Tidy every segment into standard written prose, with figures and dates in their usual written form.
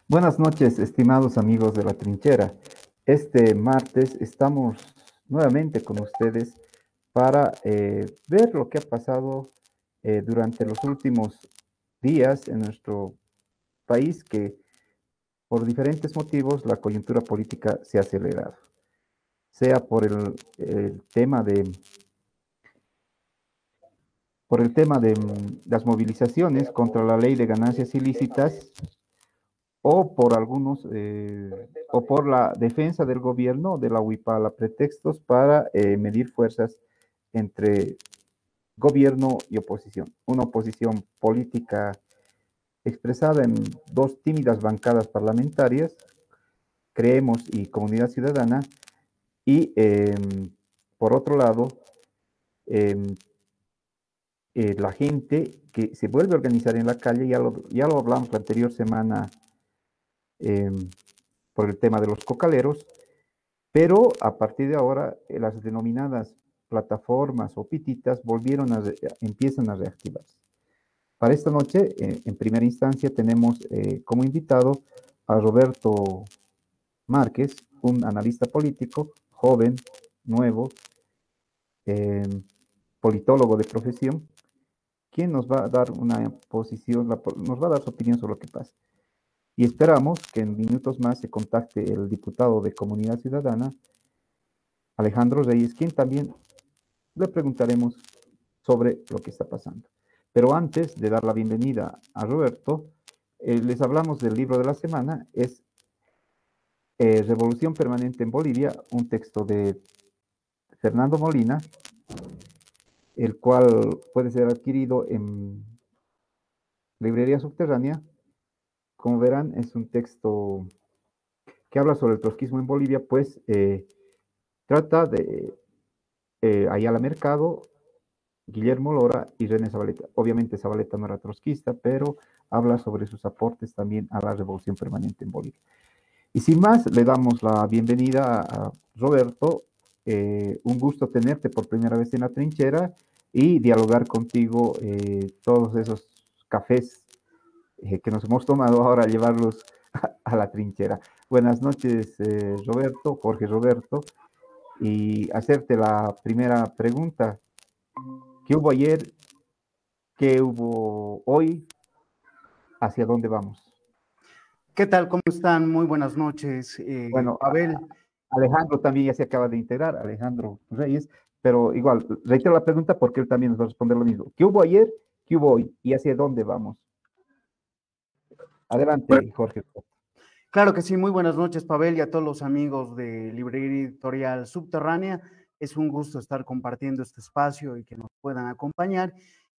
Buenas noches, estimados amigos de la trinchera. Este martes estamos nuevamente con ustedes para ver lo que ha pasado durante los últimos días en nuestro país, que por diferentes motivos la coyuntura política se ha acelerado, sea el tema de las movilizaciones contra la ley de ganancias ilícitas o por o por la defensa del gobierno de la huipala, pretextos para medir fuerzas entre gobierno y oposición. Una oposición política expresada en dos tímidas bancadas parlamentarias, Creemos y Comunidad Ciudadana, y por otro lado, eh, la gente que se vuelve a organizar en la calle, ya lo hablamos la anterior semana, eh, por el tema de los cocaleros. Pero a partir de ahora, las denominadas plataformas o pititas empiezan a reactivarse. Para esta noche, en primera instancia, tenemos como invitado a Roberto Márquez, un analista político, joven, nuevo, eh, politólogo de profesión, quien nos va a dar una posición, nos va a dar su opinión sobre lo que pasa. Y esperamos que en minutos más se contacte el diputado de Comunidad Ciudadana, Alejandro Reyes, quien también le preguntaremos sobre lo que está pasando. Pero antes de dar la bienvenida a Roberto, les hablamos del libro de la semana, es Revolución Permanente en Bolivia, un texto de Fernando Molina, el cual puede ser adquirido en librería subterránea. Como verán, es un texto que habla sobre el trotskismo en Bolivia, pues trata de Ayala Mercado, Guillermo Lora y René Zabaleta. Obviamente Zabaleta no era trotskista, pero habla sobre sus aportes también a la revolución permanente en Bolivia. Y sin más, le damos la bienvenida a Roberto. Un gusto tenerte por primera vez en la trinchera y dialogar contigo todos esos cafés que nos hemos tomado ahora, llevarlos a la trinchera. Buenas noches, Roberto, Jorge Roberto, y hacerte la primera pregunta. ¿Qué hubo ayer? ¿Qué hubo hoy? ¿Hacia dónde vamos? ¿Qué tal? ¿Cómo están? Muy buenas noches, Bueno, Pavel. Alejandro también ya se acaba de integrar, Alejandro Reyes, pero igual, reitero la pregunta porque él también nos va a responder lo mismo. ¿Qué hubo ayer? ¿Qué hubo hoy? ¿Y hacia dónde vamos? Bueno, Adelante, Jorge. claro que sí, muy buenas noches, Pavel, y a todos los amigos de Librería Editorial Subterránea. Es un gusto estar compartiendo este espacio y que nos puedan acompañar.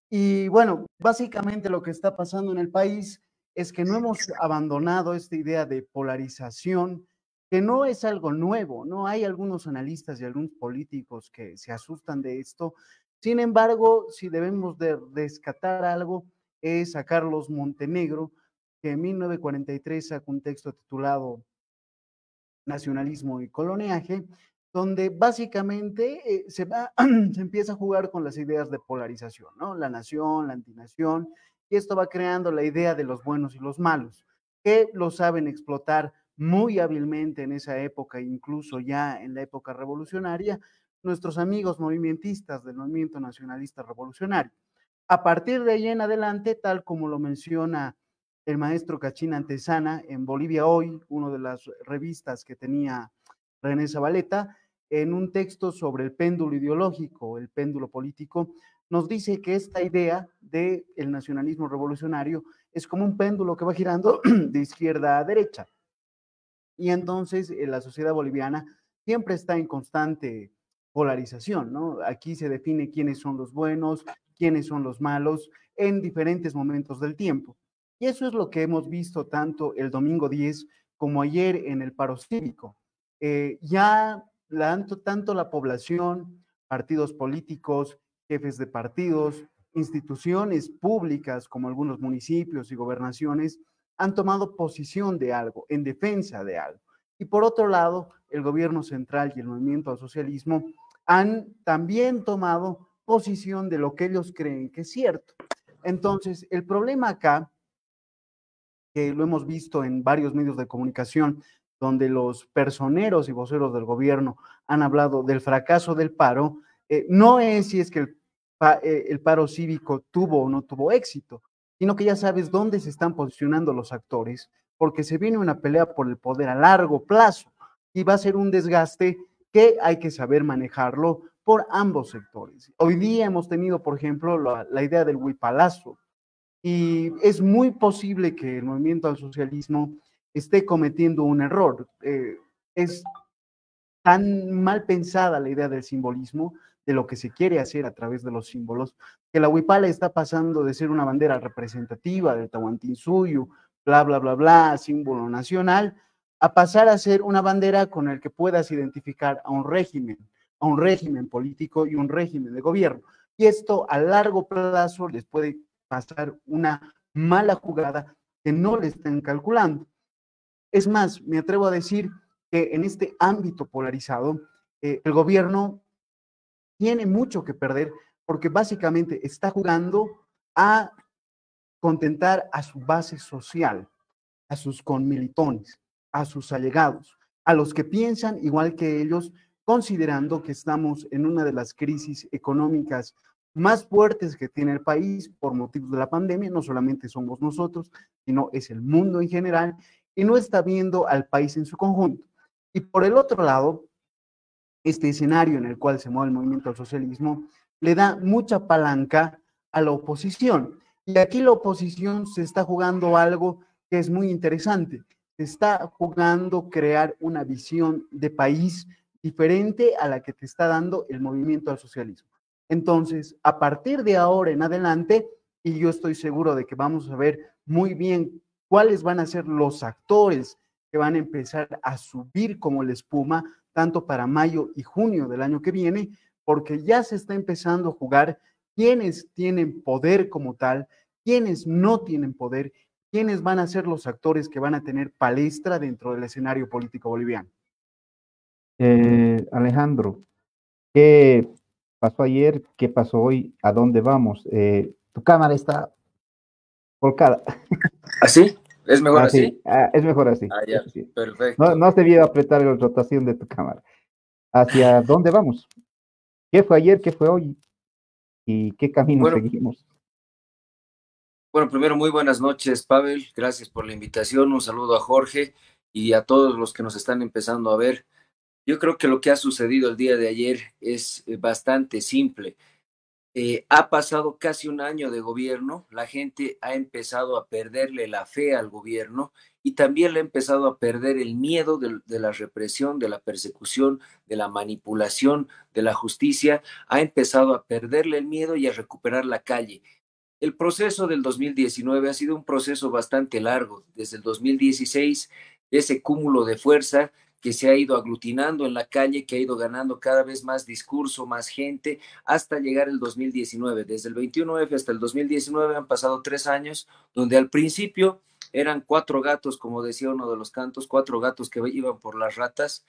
Y bueno, básicamente lo que está pasando en el país es que no hemos abandonado esta idea de polarización, que no es algo nuevo, ¿no? Hay algunos analistas y algunos políticos que se asustan de esto. Sin embargo, si debemos de rescatar algo, es a Carlos Montenegro, que en 1943 sacó un texto titulado Nacionalismo y Coloniaje, donde básicamente se empieza a jugar con las ideas de polarización, ¿no? La nación, la antinación, y esto va creando la idea de los buenos y los malos, que lo saben explotar muy hábilmente en esa época, incluso ya en la época revolucionaria, nuestros amigos movimentistas del movimiento nacionalista revolucionario. A partir de ahí en adelante, tal como lo menciona el maestro Cachín Antesana en Bolivia Hoy, una de las revistas que tenía René Zabaleta, en un texto sobre el péndulo ideológico, el péndulo político, nos dice que esta idea del nacionalismo revolucionario es como un péndulo que va girando de izquierda a derecha. Y entonces la sociedad boliviana siempre está en constante polarización, ¿no? Aquí se define quiénes son los buenos, quiénes son los malos en diferentes momentos del tiempo. Y eso es lo que hemos visto tanto el domingo 10 como ayer en el paro cívico. Tanto la población, partidos políticos, jefes de partidos, instituciones públicas como algunos municipios y gobernaciones han tomado posición de algo, en defensa de algo. Y por otro lado, el gobierno central y el movimiento al socialismo han también tomado posición de lo que ellos creen que es cierto. Entonces, el problema acá que lo hemos visto en varios medios de comunicación, donde los personeros y voceros del gobierno han hablado del fracaso del paro, no es si es que el paro cívico tuvo o no tuvo éxito, sino que ya sabes dónde se están posicionando los actores, porque se viene una pelea por el poder a largo plazo y va a ser un desgaste que hay que saber manejarlo por ambos sectores. Hoy día hemos tenido, por ejemplo, la idea del huipalazo, y es muy posible que el movimiento al socialismo esté cometiendo un error. Es tan mal pensada la idea del simbolismo, de lo que se quiere hacer a través de los símbolos, que la huipala está pasando de ser una bandera representativa del Tahuantinsuyo, bla, bla, bla, bla, símbolo nacional, a pasar a ser una bandera con el que puedas identificar a un régimen político y un régimen de gobierno. Y esto a largo plazo les puede pasar una mala jugada que no le están calculando. Es más, me atrevo a decir que en este ámbito polarizado, el gobierno tiene mucho que perder porque básicamente está jugando a contentar a su base social, a sus conmilitones, a sus allegados, a los que piensan igual que ellos, considerando que estamos en una de las crisis económicas más fuertes que tiene el país por motivos de la pandemia. No solamente somos nosotros, sino es el mundo en general, y no está viendo al país en su conjunto. Y por el otro lado, este escenario en el cual se mueve el movimiento al socialismo le da mucha palanca a la oposición. Y aquí la oposición se está jugando algo que es muy interesante. Se está jugando crear una visión de país diferente a la que te está dando el movimiento al socialismo. Entonces, a partir de ahora en adelante, y yo estoy seguro de que vamos a ver muy bien cuáles van a ser los actores que van a empezar a subir como la espuma, tanto para mayo y junio del año que viene, porque ya se está empezando a jugar quiénes tienen poder como tal, quiénes no tienen poder, quiénes van a ser los actores que van a tener palestra dentro del escenario político boliviano. Alejandro, ¿qué pasó ayer? ¿Qué pasó hoy? ¿A dónde vamos? Tu cámara está volcada. ¿Así? ¿Es mejor Así, así? es mejor así. Ah, ya, Eso sí. No, perfecto. no has debido apretar la rotación de tu cámara. ¿Hacia dónde vamos? ¿Qué fue ayer? ¿Qué fue hoy? ¿Y qué camino Bueno, seguimos? bueno, primero, muy buenas noches, Pavel. Gracias por la invitación. Un saludo a Jorge y a todos los que nos están empezando a ver. Yo creo que lo que ha sucedido el día de ayer es bastante simple. Ha pasado casi un año de gobierno, la gente ha empezado a perderle la fe al gobierno y también le ha empezado a perder el miedo de la represión, de la persecución, de la manipulación, de la justicia, ha empezado a perderle el miedo y a recuperar la calle. El proceso del 2019 ha sido un proceso bastante largo, desde el 2016, ese cúmulo de fuerza que se ha ido aglutinando en la calle, que ha ido ganando cada vez más discurso, más gente, hasta llegar el 2019. Desde el 21F hasta el 2019 han pasado 3 años, donde al principio eran cuatro gatos, como decía uno de los cantos, cuatro gatos que iban por las ratas,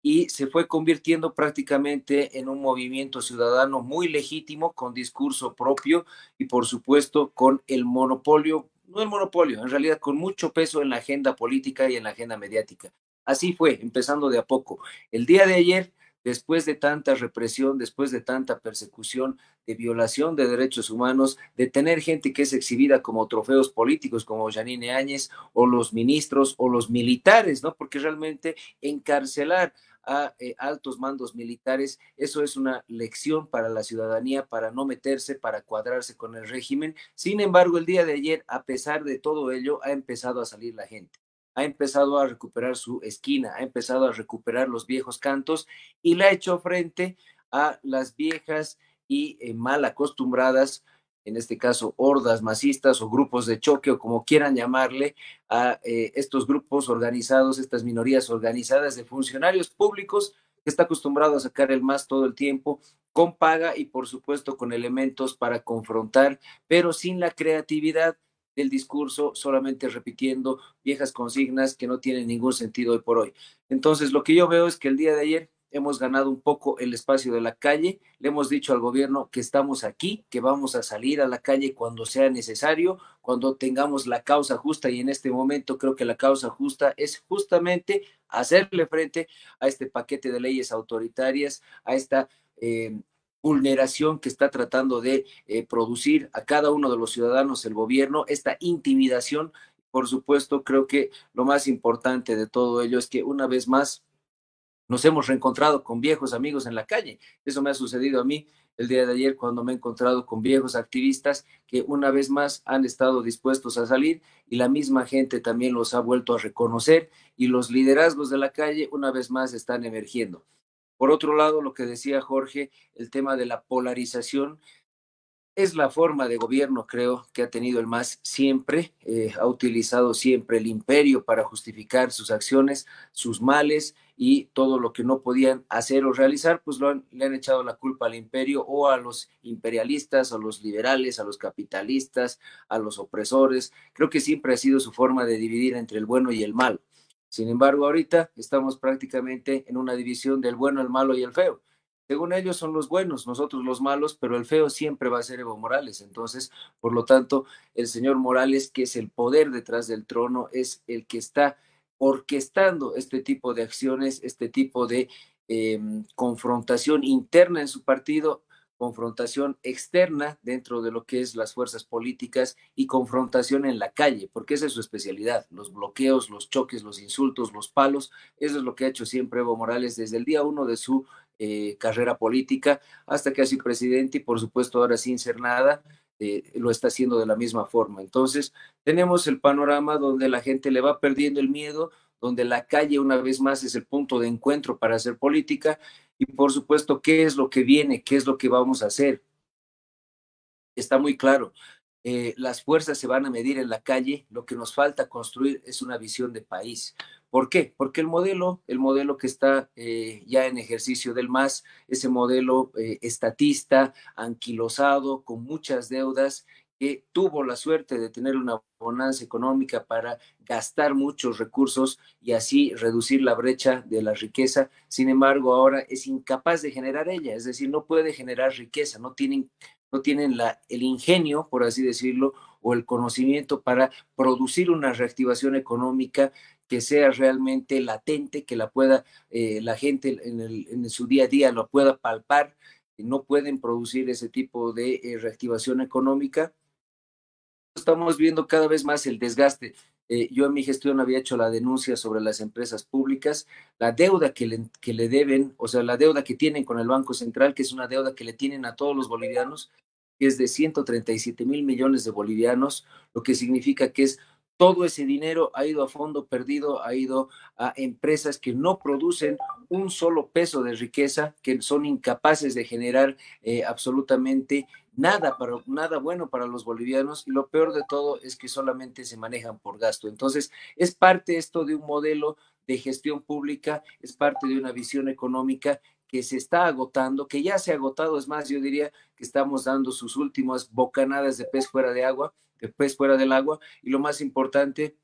y se fue convirtiendo prácticamente en un movimiento ciudadano muy legítimo, con discurso propio y por supuesto con el monopolio, no el monopolio, en realidad con mucho peso en la agenda política y en la agenda mediática. Así fue, empezando de a poco. El día de ayer, después de tanta represión, después de tanta persecución, de violación de derechos humanos, de tener gente que es exhibida como trofeos políticos, como Yanine Áñez, o los ministros, o los militares, ¿no? Porque realmente encarcelar a altos mandos militares, eso es una lección para la ciudadanía, para no meterse, para cuadrarse con el régimen. Sin embargo, el día de ayer, a pesar de todo ello, ha empezado a salir la gente, ha empezado a recuperar su esquina, ha empezado a recuperar los viejos cantos y le ha hecho frente a las viejas y mal acostumbradas, en este caso hordas masistas o grupos de choque o como quieran llamarle, a estos grupos organizados, estas minorías organizadas de funcionarios públicos que está acostumbrado a sacar el MAS todo el tiempo, con paga y por supuesto con elementos para confrontar, pero sin la creatividad del discurso, solamente repitiendo viejas consignas que no tienen ningún sentido hoy por hoy. Entonces, lo que yo veo es que el día de ayer hemos ganado un poco el espacio de la calle, le hemos dicho al gobierno que estamos aquí, que vamos a salir a la calle cuando sea necesario, cuando tengamos la causa justa, y en este momento creo que la causa justa es justamente hacerle frente a este paquete de leyes autoritarias, a esta vulneración que está tratando de producir a cada uno de los ciudadanos el gobierno, esta intimidación. Por supuesto, creo que lo más importante de todo ello es que una vez más nos hemos reencontrado con viejos amigos en la calle. Eso me ha sucedido a mí el día de ayer cuando me he encontrado con viejos activistas que una vez más han estado dispuestos a salir, y la misma gente también los ha vuelto a reconocer, y los liderazgos de la calle una vez más están emergiendo. Por otro lado, lo que decía Jorge, el tema de la polarización, es la forma de gobierno, creo, que ha tenido el MAS siempre. Ha utilizado siempre el imperio para justificar sus acciones, sus males, y todo lo que no podían hacer o realizar, pues le han echado la culpa al imperio o a los imperialistas, a los liberales, a los capitalistas, a los opresores. Creo que siempre ha sido su forma de dividir entre el bueno y el malo. Sin embargo, ahorita estamos prácticamente en una división del bueno, el malo y el feo. Según ellos son los buenos, nosotros los malos, pero el feo siempre va a ser Evo Morales. Entonces, por lo tanto, el señor Morales, que es el poder detrás del trono, es el que está orquestando este tipo de acciones, este tipo de confrontación interna en su partido, confrontación externa dentro de lo que es las fuerzas políticas, y confrontación en la calle, porque esa es su especialidad: los bloqueos, los choques, los insultos, los palos. Eso es lo que ha hecho siempre Evo Morales desde el día uno de su carrera política, hasta que ha sido presidente, y por supuesto ahora sin ser nada, lo está haciendo de la misma forma. Entonces, tenemos el panorama donde la gente le va perdiendo el miedo, donde la calle una vez más es el punto de encuentro para hacer política, y por supuesto, ¿qué es lo que viene? ¿Qué es lo que vamos a hacer? Está muy claro. Las fuerzas se van a medir en la calle. Lo que nos falta construir es una visión de país. ¿Por qué? Porque el modelo que está ya en ejercicio del MAS, ese modelo estatista, anquilosado, con muchas deudas, que tuvo la suerte de tener una bonanza económica para gastar muchos recursos y así reducir la brecha de la riqueza. Sin embargo, ahora es incapaz de generar ella, es decir, no puede generar riqueza, no tienen el ingenio, por así decirlo, o el conocimiento para producir una reactivación económica que sea realmente latente, que la pueda la gente en su día a día lo pueda palpar. No pueden producir ese tipo de reactivación económica. Estamos viendo cada vez más el desgaste. Yo en mi gestión había hecho la denuncia sobre las empresas públicas, la deuda que le deben, o sea, la deuda que tienen con el Banco Central, que es una deuda que le tienen a todos los bolivianos, que es de 137 mil millones de bolivianos, lo que significa que es todo ese dinero ha ido a fondo perdido, ha ido a empresas que no producen un solo peso de riqueza, que son incapaces de generar absolutamente nada bueno para los bolivianos, y lo peor de todo es que solamente se manejan por gasto. Entonces, es parte esto de un modelo de gestión pública, es parte de una visión económica que se está agotando, que ya se ha agotado. Es más, yo diría que estamos dando sus últimas bocanadas de pez fuera de agua, de pez fuera del agua, y lo más importante,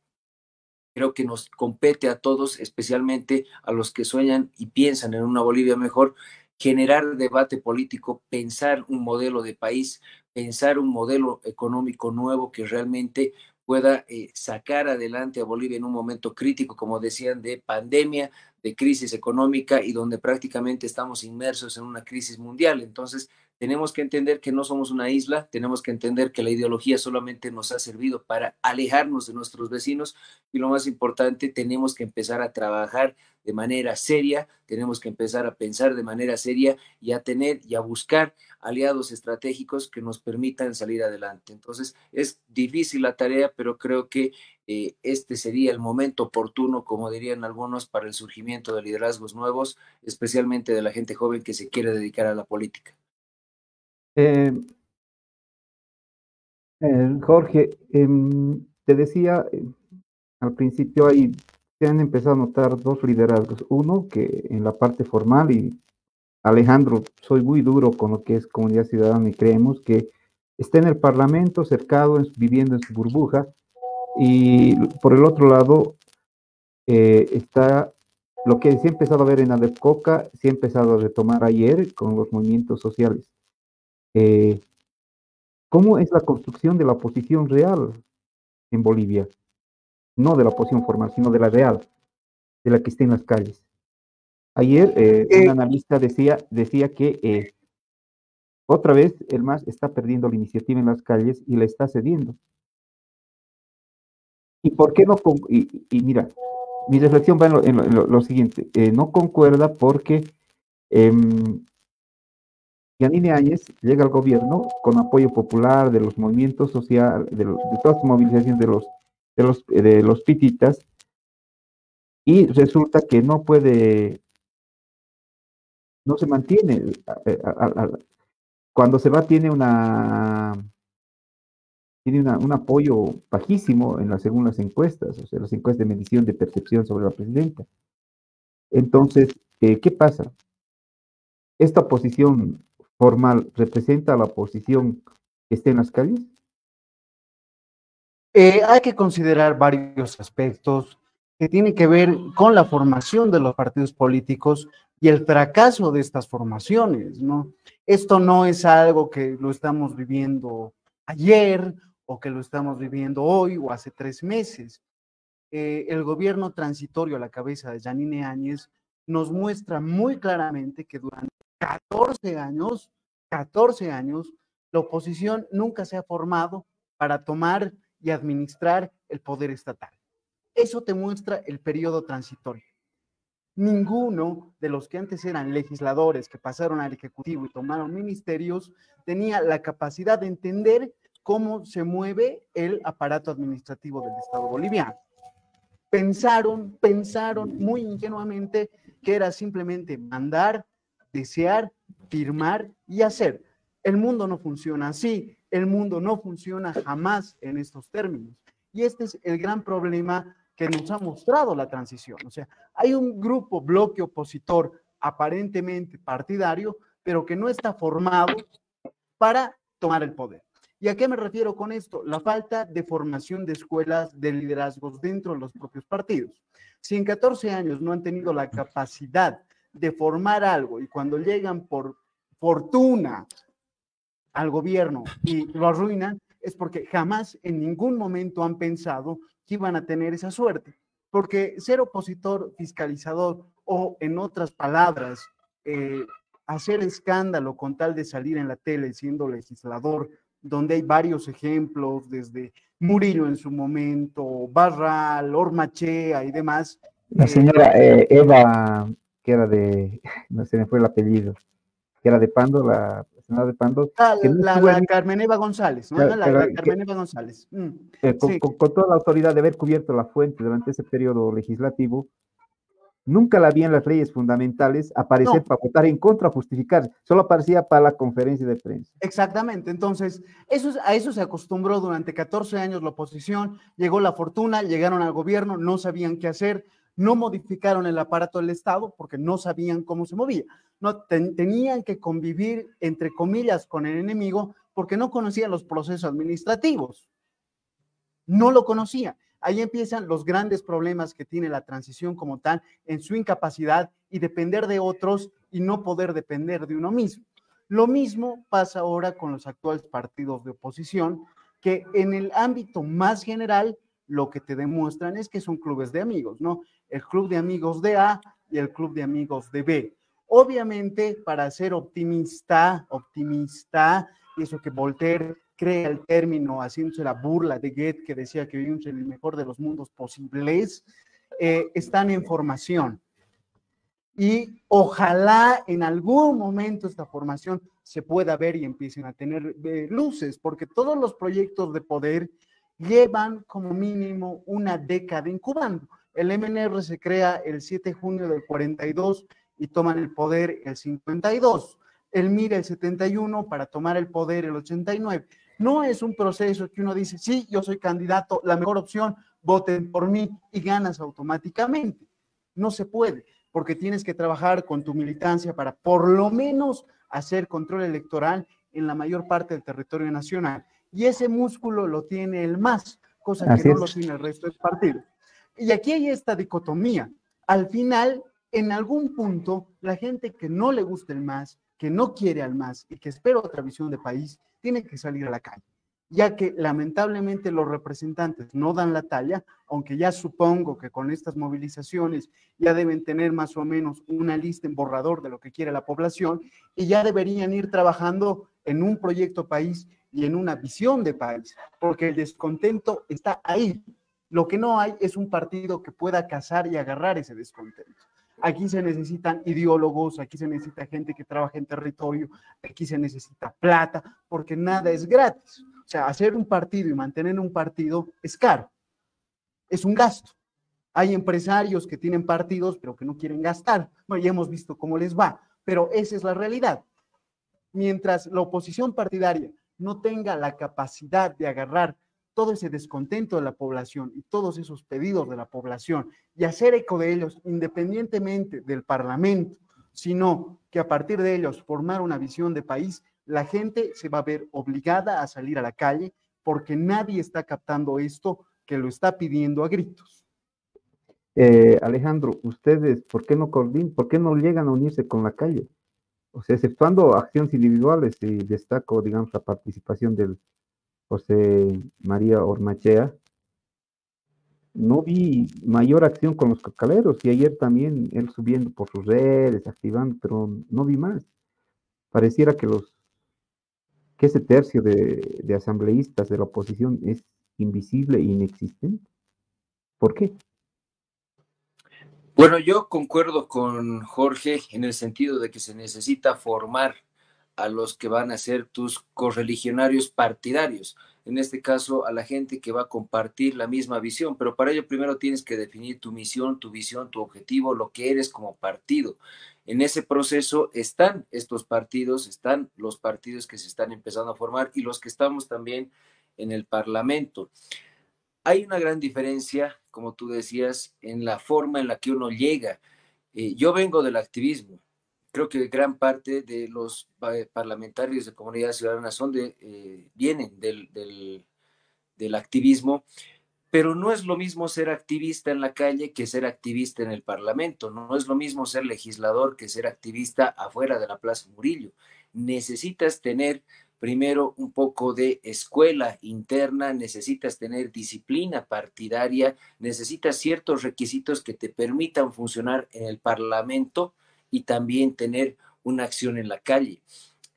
creo que nos compete a todos, especialmente a los que sueñan y piensan en una Bolivia mejor, generar debate político, pensar un modelo de país, pensar un modelo económico nuevo que realmente pueda sacar adelante a Bolivia en un momento crítico, como decían, de pandemia, de crisis económica, y donde prácticamente estamos inmersos en una crisis mundial. Entonces, tenemos que entender que no somos una isla, tenemos que entender que la ideología solamente nos ha servido para alejarnos de nuestros vecinos, y lo más importante, tenemos que empezar a trabajar de manera seria, tenemos que empezar a pensar de manera seria, y a tener y a buscar aliados estratégicos que nos permitan salir adelante. Entonces, es difícil la tarea, pero creo que este sería el momento oportuno, como dirían algunos, para el surgimiento de liderazgos nuevos, especialmente de la gente joven que se quiere dedicar a la política. Eh, Jorge, te decía al principio, ahí se han empezado a notar dos liderazgos. Uno que en la parte formal, y Alejandro, soy muy duro con lo que es comunidad ciudadana, y creemos que está en el Parlamento, cercado, viviendo en su burbuja, y por el otro lado está lo que se ha empezado a ver en Adepcoca, se ha empezado a retomar ayer con los movimientos sociales. Eh, ¿Cómo es la construcción de la oposición real en Bolivia? No de la oposición formal, sino de la real, de la que está en las calles. Ayer un analista decía que otra vez el MAS está perdiendo la iniciativa en las calles y le está cediendo. ¿Y por qué no? Y mira, mi reflexión va en lo siguiente. No concuerda porque Yanine Áñez llega al gobierno con apoyo popular de los movimientos sociales, de todas las movilizaciones de los pititas, y resulta que no puede, no se mantiene. Cuando se va tiene un apoyo bajísimo según las encuestas, o sea, las encuestas de medición de percepción sobre la presidenta. Entonces, ¿qué pasa? ¿Esta oposición formal representa a la oposición que esté en las calles? Hay que considerar varios aspectos que tienen que ver con la formación de los partidos políticos y el fracaso de estas formaciones, ¿no? Esto no es algo que lo estamos viviendo ayer o que lo estamos viviendo hoy o hace 3 meses. El gobierno transitorio a la cabeza de Yanine Áñez nos muestra muy claramente que durante 14 años, la oposición nunca se ha formado para tomar y administrar el poder estatal. Eso te muestra el periodo transitorio. Ninguno de los que antes eran legisladores que pasaron al Ejecutivo y tomaron ministerios tenía la capacidad de entender cómo se mueve el aparato administrativo del Estado boliviano. Pensaron muy ingenuamente que era simplemente mandar, desear, firmar y hacer. El mundo no funciona así, el mundo no funciona jamás en estos términos. Y este es el gran problema que nos ha mostrado la transición. O sea, hay un bloque opositor aparentemente partidario, pero que no está formado para tomar el poder. ¿Y a qué me refiero con esto? La falta de formación de escuelas de liderazgos dentro de los propios partidos. Si en 14 años no han tenido la capacidad de formar algo y cuando llegan por fortuna al gobierno y lo arruinan, es porque jamás en ningún momento han pensado que iban a tener esa suerte. Porque ser opositor fiscalizador o, en otras palabras, hacer escándalo con tal de salir en la tele siendo legislador, donde hay varios ejemplos, desde Murillo en su momento, Barral, Ormachea y demás. La señora Eva, que era no se me fue el apellido, que era de Pando, la señora de Pando. La Carmen Eva González, ¿no? La Carmen Eva González. Sí. Con toda la autoridad de haber cubierto la fuente durante ese periodo legislativo, nunca la vi en las leyes fundamentales aparecer para votar en contra, justificar, solo aparecía para la conferencia de prensa. Exactamente, entonces a eso se acostumbró durante 14 años la oposición, llegó la fortuna, llegaron al gobierno, no sabían qué hacer, no modificaron el aparato del Estado porque no sabían cómo se movía, no, tenían que convivir entre comillas con el enemigo porque no conocían los procesos administrativos, no lo conocían. Ahí empiezan los grandes problemas que tiene la transición como tal en su incapacidad y depender de otros y no poder depender de uno mismo. Lo mismo pasa ahora con los actuales partidos de oposición, que en el ámbito más general lo que te demuestran es que son clubes de amigos, ¿no? El club de amigos de A y el club de amigos de B. Obviamente, para ser optimista, y eso que Voltaire crea el término haciéndose la burla de Goethe, que decía que vivimos en el mejor de los mundos posibles, están en formación. Y ojalá en algún momento esta formación se pueda ver y empiecen a tener luces, porque todos los proyectos de poder llevan como mínimo una década incubando. El MNR se crea el 7 de junio del 42 y toman el poder el 52. El MIR el 71 para tomar el poder el 89. No es un proceso que uno dice, sí, yo soy candidato, la mejor opción, voten por mí y ganas automáticamente. No se puede, porque tienes que trabajar con tu militancia para por lo menos hacer control electoral en la mayor parte del territorio nacional. Y ese músculo lo tiene el MAS, cosa que no lo tiene el resto del partido. Y aquí hay esta dicotomía. Al final, en algún punto, la gente que no le gusta el MAS, que no quiere al MAS y que espera otra visión de país, tiene que salir a la calle, ya que lamentablemente los representantes no dan la talla, aunque ya supongo que con estas movilizaciones ya deben tener más o menos una lista en borrador de lo que quiere la población y ya deberían ir trabajando en un proyecto país y en una visión de país, porque el descontento está ahí. Lo que no hay es un partido que pueda cazar y agarrar ese descontento. Aquí se necesitan ideólogos, aquí se necesita gente que trabaje en territorio, aquí se necesita plata, porque nada es gratis. O sea, hacer un partido y mantener un partido es caro, es un gasto. Hay empresarios que tienen partidos, pero que no quieren gastar. Bueno, ya hemos visto cómo les va, pero esa es la realidad. Mientras la oposición partidaria no tenga la capacidad de agarrar todo ese descontento de la población y todos esos pedidos de la población y hacer eco de ellos independientemente del Parlamento, sino que a partir de ellos formar una visión de país, la gente se va a ver obligada a salir a la calle porque nadie está captando esto que lo está pidiendo a gritos. Alejandro, ustedes, ¿por qué no coordinan, por qué no llegan a unirse con la calle? O sea, exceptuando acciones individuales, y destaco, digamos, la participación del José María Ormachea, no vi mayor acción con los cocaleros, y ayer también él subiendo por sus redes, activando, pero no vi más. Pareciera que ese tercio de asambleístas de la oposición es invisible e inexistente. ¿Por qué? Bueno, yo concuerdo con Jorge en el sentido de que se necesita formar a los que van a ser tus correligionarios partidarios, en este caso a la gente que va a compartir la misma visión, pero para ello primero tienes que definir tu misión, tu visión, tu objetivo, lo que eres como partido. En ese proceso están estos partidos, están los partidos que se están empezando a formar y los que estamos también en el Parlamento. Hay una gran diferencia, como tú decías, en la forma en la que uno llega. Yo vengo del activismo. Creo que gran parte de los parlamentarios de Comunidad Ciudadana vienen del activismo, pero no es lo mismo ser activista en la calle que ser activista en el Parlamento. No es lo mismo ser legislador que ser activista afuera de la Plaza Murillo. Necesitas tener primero un poco de escuela interna, necesitas tener disciplina partidaria, necesitas ciertos requisitos que te permitan funcionar en el Parlamento y también tener una acción en la calle.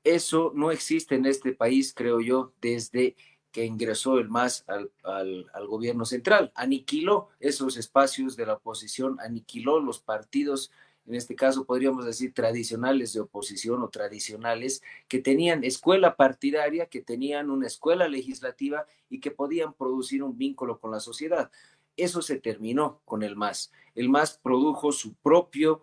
Eso no existe en este país, creo yo, desde que ingresó el MAS al gobierno central. Aniquiló esos espacios de la oposición, aniquiló los partidos, en este caso podríamos decir tradicionales de oposición o tradicionales, que tenían escuela partidaria, que tenían una escuela legislativa y que podían producir un vínculo con la sociedad. Eso se terminó con el MAS. El MAS produjo su propia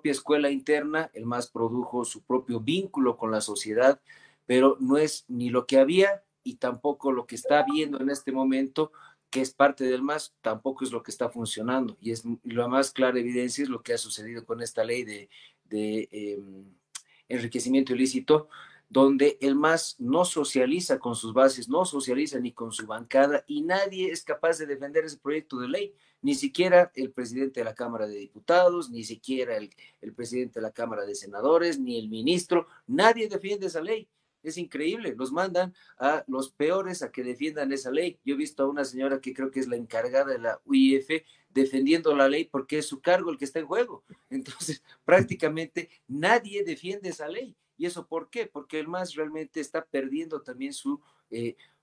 escuela interna, el MAS produjo su propio vínculo con la sociedad, pero no es ni lo que había y tampoco lo que está viendo en este momento, que es parte del MAS, tampoco es lo que está funcionando. Y la más clara evidencia es lo que ha sucedido con esta ley de enriquecimiento ilícito, donde el MAS no socializa con sus bases, no socializa ni con su bancada y nadie es capaz de defender ese proyecto de ley, ni siquiera el presidente de la Cámara de Diputados, ni siquiera el presidente de la Cámara de Senadores, ni el ministro, nadie defiende esa ley. Es increíble, los mandan a los peores a que defiendan esa ley. Yo he visto a una señora que creo que es la encargada de la UIF defendiendo la ley porque es su cargo el que está en juego. Entonces, prácticamente nadie defiende esa ley. ¿Y eso por qué? Porque el MAS realmente está perdiendo también su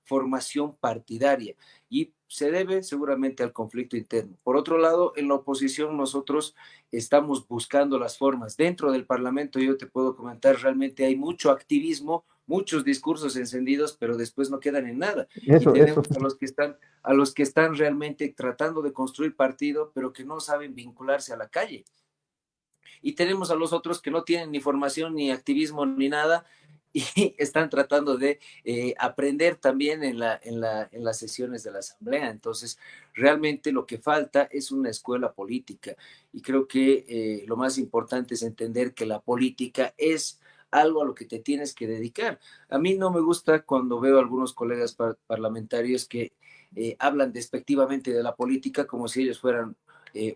formación partidaria y se debe seguramente al conflicto interno. Por otro lado, en la oposición nosotros estamos buscando las formas. Dentro del Parlamento, yo te puedo comentar, realmente hay mucho activismo, muchos discursos encendidos, pero después no quedan en nada. Y tenemos a los que están realmente tratando de construir partido, pero que no saben vincularse a la calle. Y tenemos a los otros que no tienen ni formación, ni activismo, ni nada, y están tratando de aprender también en las sesiones de la Asamblea. Entonces, realmente lo que falta es una escuela política. Y creo que lo más importante es entender que la política es algo a lo que te tienes que dedicar. A mí no me gusta cuando veo a algunos colegas parlamentarios que hablan despectivamente de la política como si ellos fueran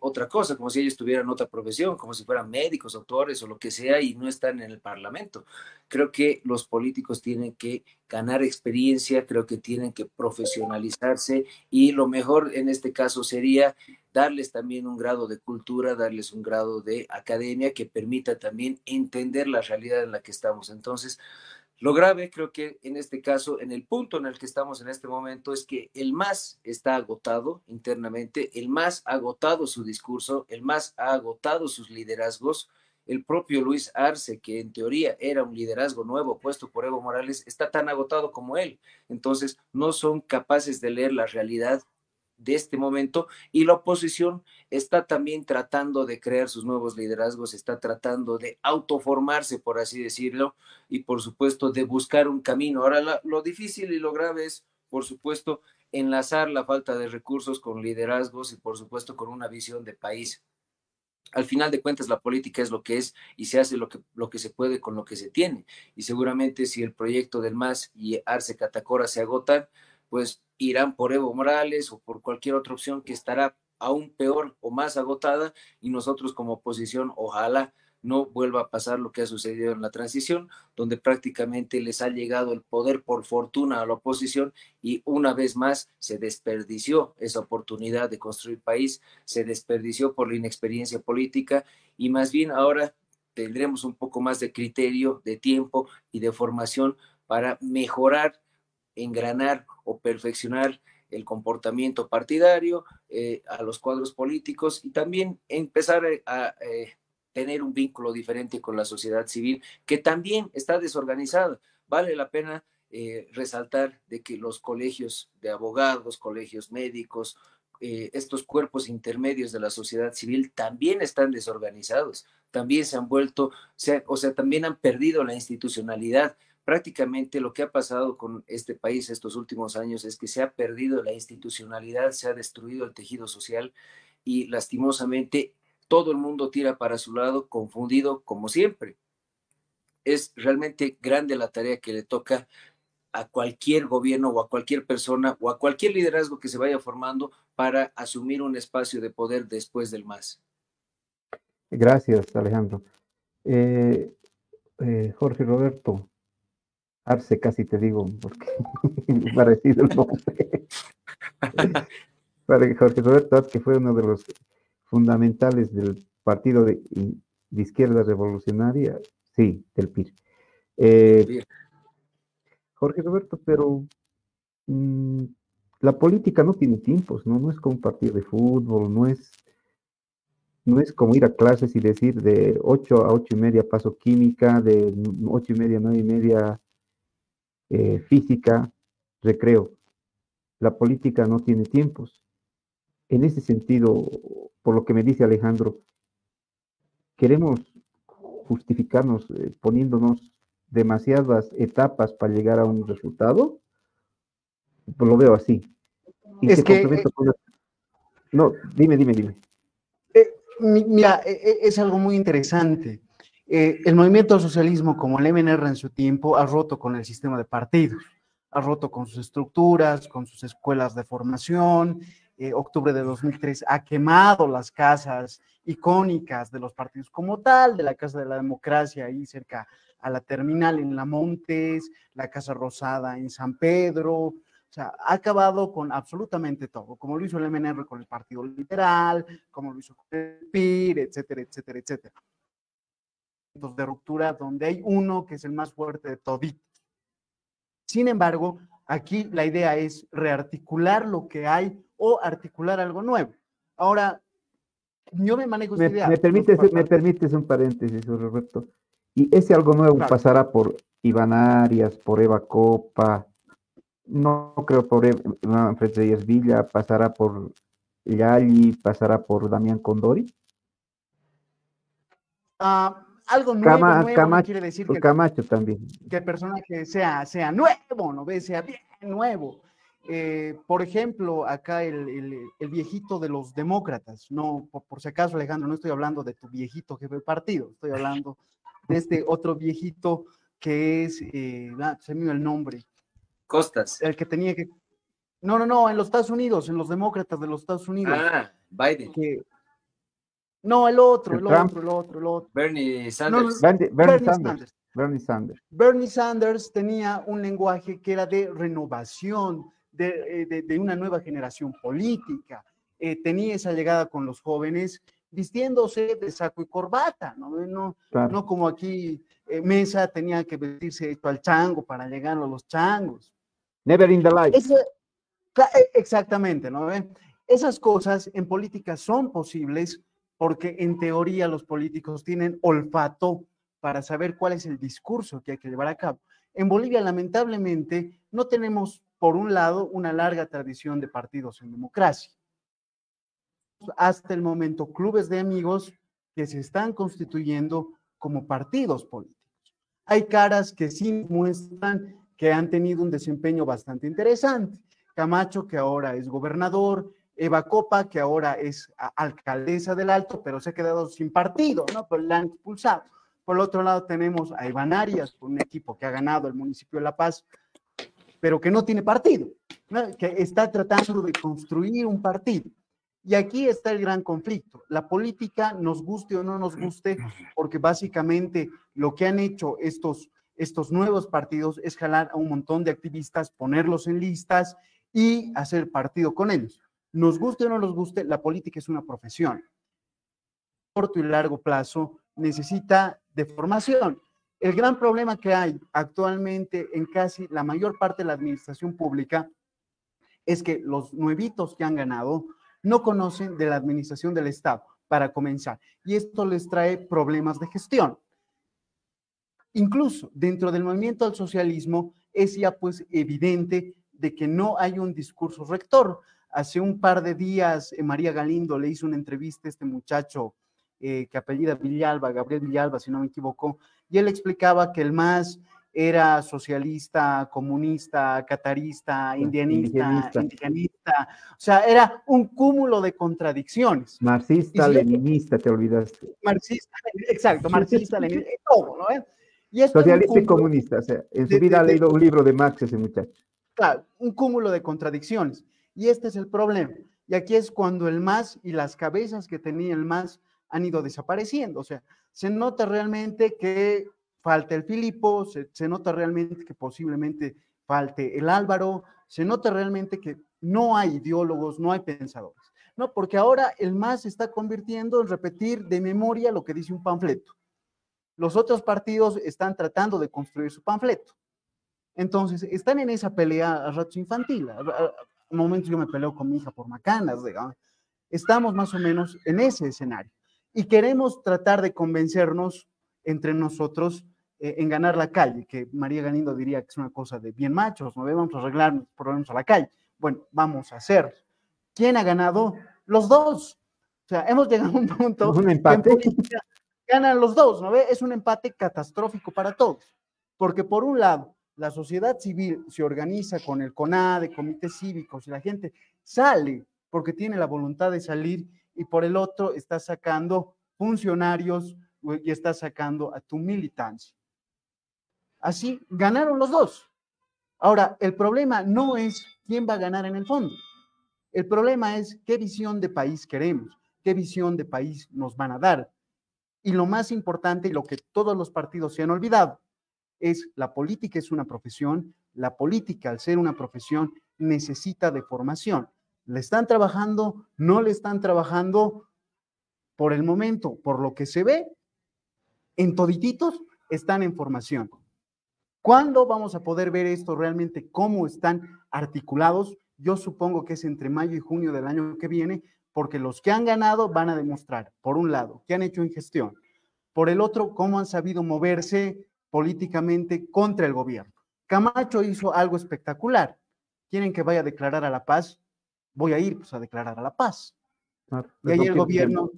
otra cosa, como si ellos tuvieran otra profesión, como si fueran médicos, doctores o lo que sea, y no están en el Parlamento. Creo que los políticos tienen que ganar experiencia, creo que tienen que profesionalizarse, y lo mejor en este caso sería darles también un grado de cultura, darles un grado de academia que permita también entender la realidad en la que estamos. Entonces, lo grave, creo que en este caso, en el punto en el que estamos en este momento, es que el MAS está agotado internamente, el MAS ha agotado su discurso, el MAS ha agotado sus liderazgos. El propio Luis Arce, que en teoría era un liderazgo nuevo puesto por Evo Morales, está tan agotado como él. Entonces, no son capaces de leer la realidad de este momento, y la oposición está también tratando de crear sus nuevos liderazgos, está tratando de autoformarse, por así decirlo, y por supuesto de buscar un camino. Ahora, lo difícil y lo grave es, por supuesto, enlazar la falta de recursos con liderazgos y por supuesto con una visión de país. Al final de cuentas, la política es lo que es, y se hace lo que se puede con lo que se tiene. Y seguramente si el proyecto del MAS y Arce Catacora se agotan, pues irán por Evo Morales o por cualquier otra opción que estará aún peor o más agotada, y nosotros como oposición ojalá no vuelva a pasar lo que ha sucedido en la transición, donde prácticamente les ha llegado el poder por fortuna a la oposición, y una vez más se desperdició esa oportunidad de construir país, se desperdició por la inexperiencia política, y más bien ahora tendremos un poco más de criterio, de tiempo y de formación para mejorar, engranar o perfeccionar el comportamiento partidario, a los cuadros políticos, y también empezar a tener un vínculo diferente con la sociedad civil, que también está desorganizada. Vale la pena resaltar de que los colegios de abogados, colegios médicos, estos cuerpos intermedios de la sociedad civil también están desorganizados, también se han vuelto, o sea, también han perdido la institucionalidad. Prácticamente lo que ha pasado con este país estos últimos años es que se ha perdido la institucionalidad, se ha destruido el tejido social, y lastimosamente todo el mundo tira para su lado, confundido como siempre. Es realmente grande la tarea que le toca a cualquier gobierno o a cualquier persona o a cualquier liderazgo que se vaya formando para asumir un espacio de poder después del MAS. Gracias, Alejandro. Eh, Jorge Roberto Arce, casi te digo, porque parecido el nombre. Jorge Roberto Arce, que fue uno de los fundamentales del Partido de Izquierda Revolucionaria, sí, del PIR. Jorge Roberto, pero la política no tiene tiempos, ¿no? No es como un partido de fútbol, no es como ir a clases y decir de 8 a 8 y media paso química, de 8 y media a 9 y media física, recreo. La política no tiene tiempos. En ese sentido, por lo que me dice Alejandro, queremos justificarnos poniéndonos demasiadas etapas para llegar a un resultado. Pues lo veo así. Y es que, no, dime. Mira, es algo muy interesante. El movimiento al socialismo, como el MNR en su tiempo, ha roto con el sistema de partidos, ha roto con sus estructuras, con sus escuelas de formación. Octubre de 2003 ha quemado las casas icónicas de los partidos como tal, de la Casa de la Democracia, ahí cerca a la terminal en La Montes, la Casa Rosada en San Pedro. O sea, ha acabado con absolutamente todo, como lo hizo el MNR con el Partido Liberal, como lo hizo con el PIR, etcétera, etcétera, etcétera. De ruptura donde hay uno que es el más fuerte de toditos. Sin embargo, aquí la idea es rearticular lo que hay o articular algo nuevo. Ahora, yo me manejo esta idea. Me permites un paréntesis, Roberto. Y ese algo nuevo pasará por Iván Arias, por Eva Copa, no creo por Fred Reyes Villa, pasará por Yali, pasará por Damián Condori. Algo nuevo, Camacho, no quiere decir que Camacho también. Que el personaje sea nuevo, ¿no ves? Sea bien nuevo. Por ejemplo, acá el viejito de los demócratas, no, por si acaso, Alejandro, no estoy hablando de tu viejito jefe de partido, estoy hablando de este otro viejito que es, se me dio el nombre. Costas. El que tenía que... No, en los Estados Unidos, en los demócratas de los Estados Unidos. Biden. No, el otro, el Trump. otro, el otro, el otro. Bernie No, no, Sanders. Bernie Sanders. Bernie Sanders. Bernie Sanders tenía un lenguaje que era de renovación, de una nueva generación política. Tenía esa llegada con los jóvenes vistiéndose de saco y corbata, ¿no? Claro. No como aquí Mesa tenía que vestirse esto al chango para llegar a los changos. Never in the life. Exactamente, ¿no? Esas cosas en política son posibles porque en teoría los políticos tienen olfato para saber cuál es el discurso que hay que llevar a cabo. En Bolivia, lamentablemente, no tenemos, por un lado, una larga tradición de partidos en democracia. Hasta el momento, clubes de amigos que se están constituyendo como partidos políticos. Hay caras que sí muestran que han tenido un desempeño bastante interesante. Camacho, que ahora es gobernador, Eva Copa, que ahora es alcaldesa del Alto, pero se ha quedado sin partido, ¿no? Pero la han expulsado. Por el otro lado tenemos a Iván Arias, un equipo que ha ganado el municipio de La Paz, pero que no tiene partido, ¿no? Que está tratando de construir un partido. Y aquí está el gran conflicto. La política, nos guste o no nos guste, porque básicamente lo que han hecho estos nuevos partidos es jalar a un montón de activistas, ponerlos en listas y hacer partido con ellos. Nos guste o no nos guste, la política es una profesión. Corto y largo plazo necesita de formación. El gran problema que hay actualmente en casi la mayor parte de la administración pública es que los nuevitos que han ganado no conocen de la administración del Estado, para comenzar, y esto les trae problemas de gestión. Incluso dentro del movimiento al socialismo es ya pues evidente de que no hay un discurso rector. Hace un par de días María Galindo le hizo una entrevista a este muchacho que apellida Villalba, Gabriel Villalba, si no me equivoco, y él explicaba que el MAS era socialista, comunista, catarista, indianista, o sea, era un cúmulo de contradicciones. Marxista, leninista, te olvidaste. Marxista, exacto, marxista, leninista, todo, ¿no? Y esto socialista y comunista, o sea, en su vida ha leído un libro de Marx ese muchacho. Claro, un cúmulo de contradicciones, y este es el problema. Y aquí es cuando el MAS y las cabezas que tenía el MAS han ido desapareciendo, o sea, se nota realmente que falta el Filipo, se nota realmente que posiblemente falte el Álvaro, se nota realmente que no hay ideólogos, no hay pensadores, ¿no? Porque ahora el MAS se está convirtiendo en repetir de memoria lo que dice un panfleto. Los otros partidos están tratando de construir su panfleto. Entonces, están en esa pelea a ratos infantil. A momentos yo me peleo con mi hija por macanas, digamos. Estamos más o menos en ese escenario. Y queremos tratar de convencernos entre nosotros en ganar la calle, que María Galindo diría que es una cosa de bien machos, ¿no? Vamos a arreglar los problemas a la calle. Bueno, vamos a hacer. ¿Quién ha ganado? Los dos. O sea, hemos llegado a un punto un empate. Que ganan los dos, ¿no ve? Es un empate catastrófico para todos. Porque por un lado, la sociedad civil se organiza con el CONADE, comités cívicos, y la gente sale porque tiene la voluntad de salir, y por el otro está sacando funcionarios y está sacando a tu militancia. Así ganaron los dos. Ahora, el problema no es quién va a ganar en el fondo. El problema es qué visión de país queremos, qué visión de país nos van a dar. Y lo más importante, y lo que todos los partidos se han olvidado, es la política es una profesión, la política al ser una profesión necesita de formación. ¿Le están trabajando? ¿No le están trabajando? Por el momento, por lo que se ve, en todititos están en formación. ¿Cuándo vamos a poder ver esto realmente, cómo están articulados? Yo supongo que es entre mayo y junio del año que viene, porque los que han ganado van a demostrar, por un lado, qué han hecho en gestión, por el otro, cómo han sabido moverse políticamente contra el gobierno. Camacho hizo algo espectacular. ¿Quieren que vaya a declarar a la paz? Voy a ir pues, a declarar a la paz. Y ahí el gobierno,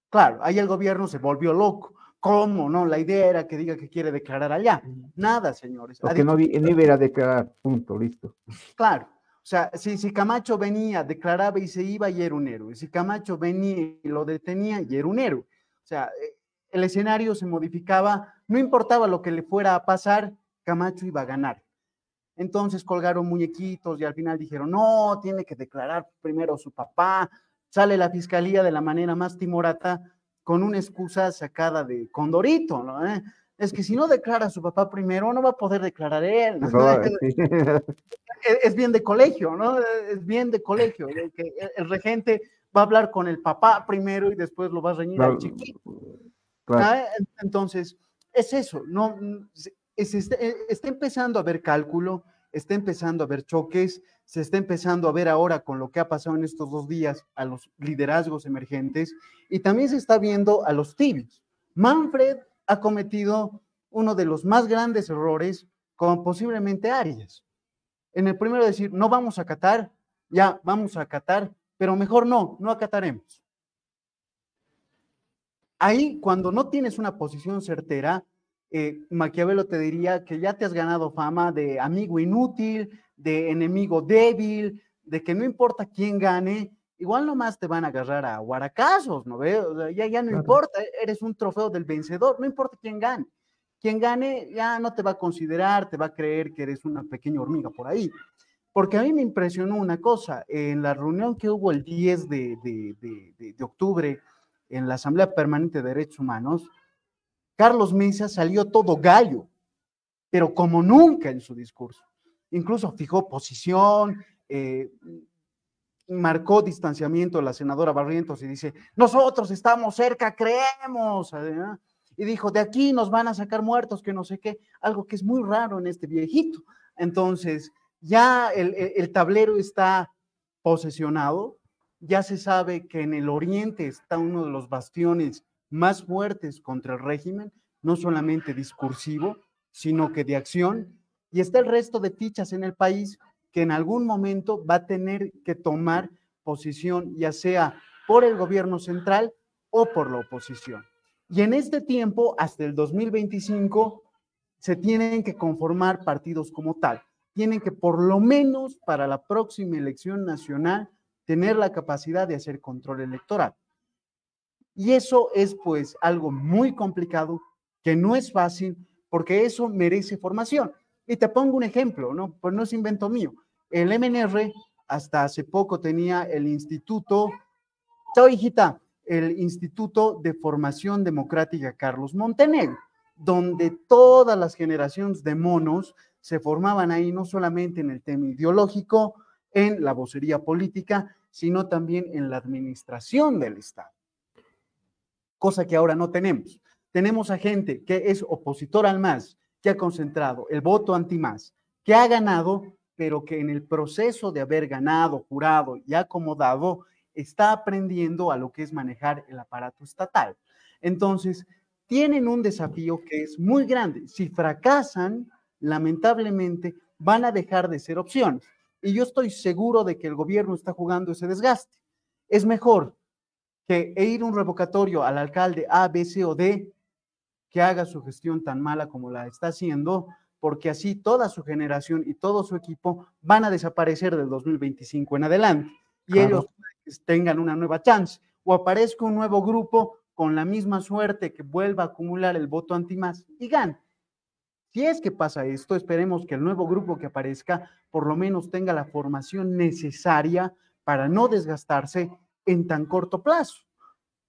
claro, ahí el gobierno se volvió loco. ¿Cómo? No, la idea era que diga que quiere declarar allá. Nada, señores. Porque no iba a declarar, punto, listo. Claro. O sea, si Camacho venía, declaraba y se iba, y era un héroe. Si Camacho venía y lo detenía, y era un héroe. O sea, el escenario se modificaba, no importaba lo que le fuera a pasar, Camacho iba a ganar. Entonces colgaron muñequitos y al final dijeron, no, tiene que declarar primero su papá. Sale la fiscalía de la manera más timorata con una excusa sacada de Condorito, ¿no? Es que si no declara a su papá primero, no va a poder declarar él, ¿no? Es bien de colegio, ¿no? Es bien de colegio, de que el regente va a hablar con el papá primero y después lo va a reñir al chiquito. Claro. Entonces, es eso, ¿no? Está empezando a haber cálculo, está empezando a haber choques, se está empezando a ver ahora con lo que ha pasado en estos 2 días a los liderazgos emergentes y también se está viendo a los tibios. Manfred ha cometido uno de los más grandes errores con posiblemente Arias. En el primero decir, no vamos a acatar, ya vamos a acatar, pero mejor no acataremos. Ahí, cuando no tienes una posición certera, Maquiavelo te diría que ya te has ganado fama de amigo inútil, de enemigo débil, de que no importa quién gane, igual nomás te van a agarrar a guaracazos, ¿no ves? O sea, ya no importa, eres un trofeo del vencedor, no importa quién gane. Quien gane ya no te va a considerar, te va a creer que eres una pequeña hormiga por ahí. Porque a mí me impresionó una cosa, en la reunión que hubo el 10 de octubre en la Asamblea Permanente de Derechos Humanos, Carlos Mesa salió todo gallo, pero como nunca en su discurso. Incluso fijó posición, marcó distanciamiento la senadora Barrientos y dice, nosotros estamos cerca, creemos, ¿eh? Y dijo, de aquí nos van a sacar muertos, que no sé qué, algo que es muy raro en este viejito. Entonces, ya el tablero está posesionado, ya se sabe que en el oriente está uno de los bastiones más fuertes contra el régimen, no solamente discursivo, sino que de acción, y está el resto de fichas en el país que en algún momento va a tener que tomar posición, ya sea por el gobierno central o por la oposición. Y en este tiempo, hasta el 2025, se tienen que conformar partidos como tal. Tienen que, por lo menos para la próxima elección nacional, tener la capacidad de hacer control electoral. Y eso es pues algo muy complicado, que no es fácil, porque eso merece formación. Y te pongo un ejemplo, ¿no? Pues no es invento mío. El MNR hasta hace poco tenía el Instituto, chao hijita, el Instituto de Formación Democrática Carlos Montenegro, donde todas las generaciones de monos se formaban ahí, no solamente en el tema ideológico, en la vocería política, sino también en la administración del Estado. Cosa que ahora no tenemos. Tenemos a gente que es opositor al MAS, que ha concentrado el voto anti-MAS, que ha ganado, pero que en el proceso de haber ganado, jurado y acomodado, está aprendiendo a lo que es manejar el aparato estatal. Entonces, tienen un desafío que es muy grande. Si fracasan, lamentablemente, van a dejar de ser opciones. Y yo estoy seguro de que el gobierno está jugando ese desgaste. Es mejor que ir un revocatorio al alcalde A, B, C o D, que haga su gestión tan mala como la está haciendo, porque así toda su generación y todo su equipo van a desaparecer del 2025 en adelante. Y claro, ellos tengan una nueva chance, o aparezca un nuevo grupo con la misma suerte que vuelva a acumular el voto anti-MAS y gane. Si es que pasa esto, esperemos que el nuevo grupo que aparezca por lo menos tenga la formación necesaria para no desgastarse en tan corto plazo,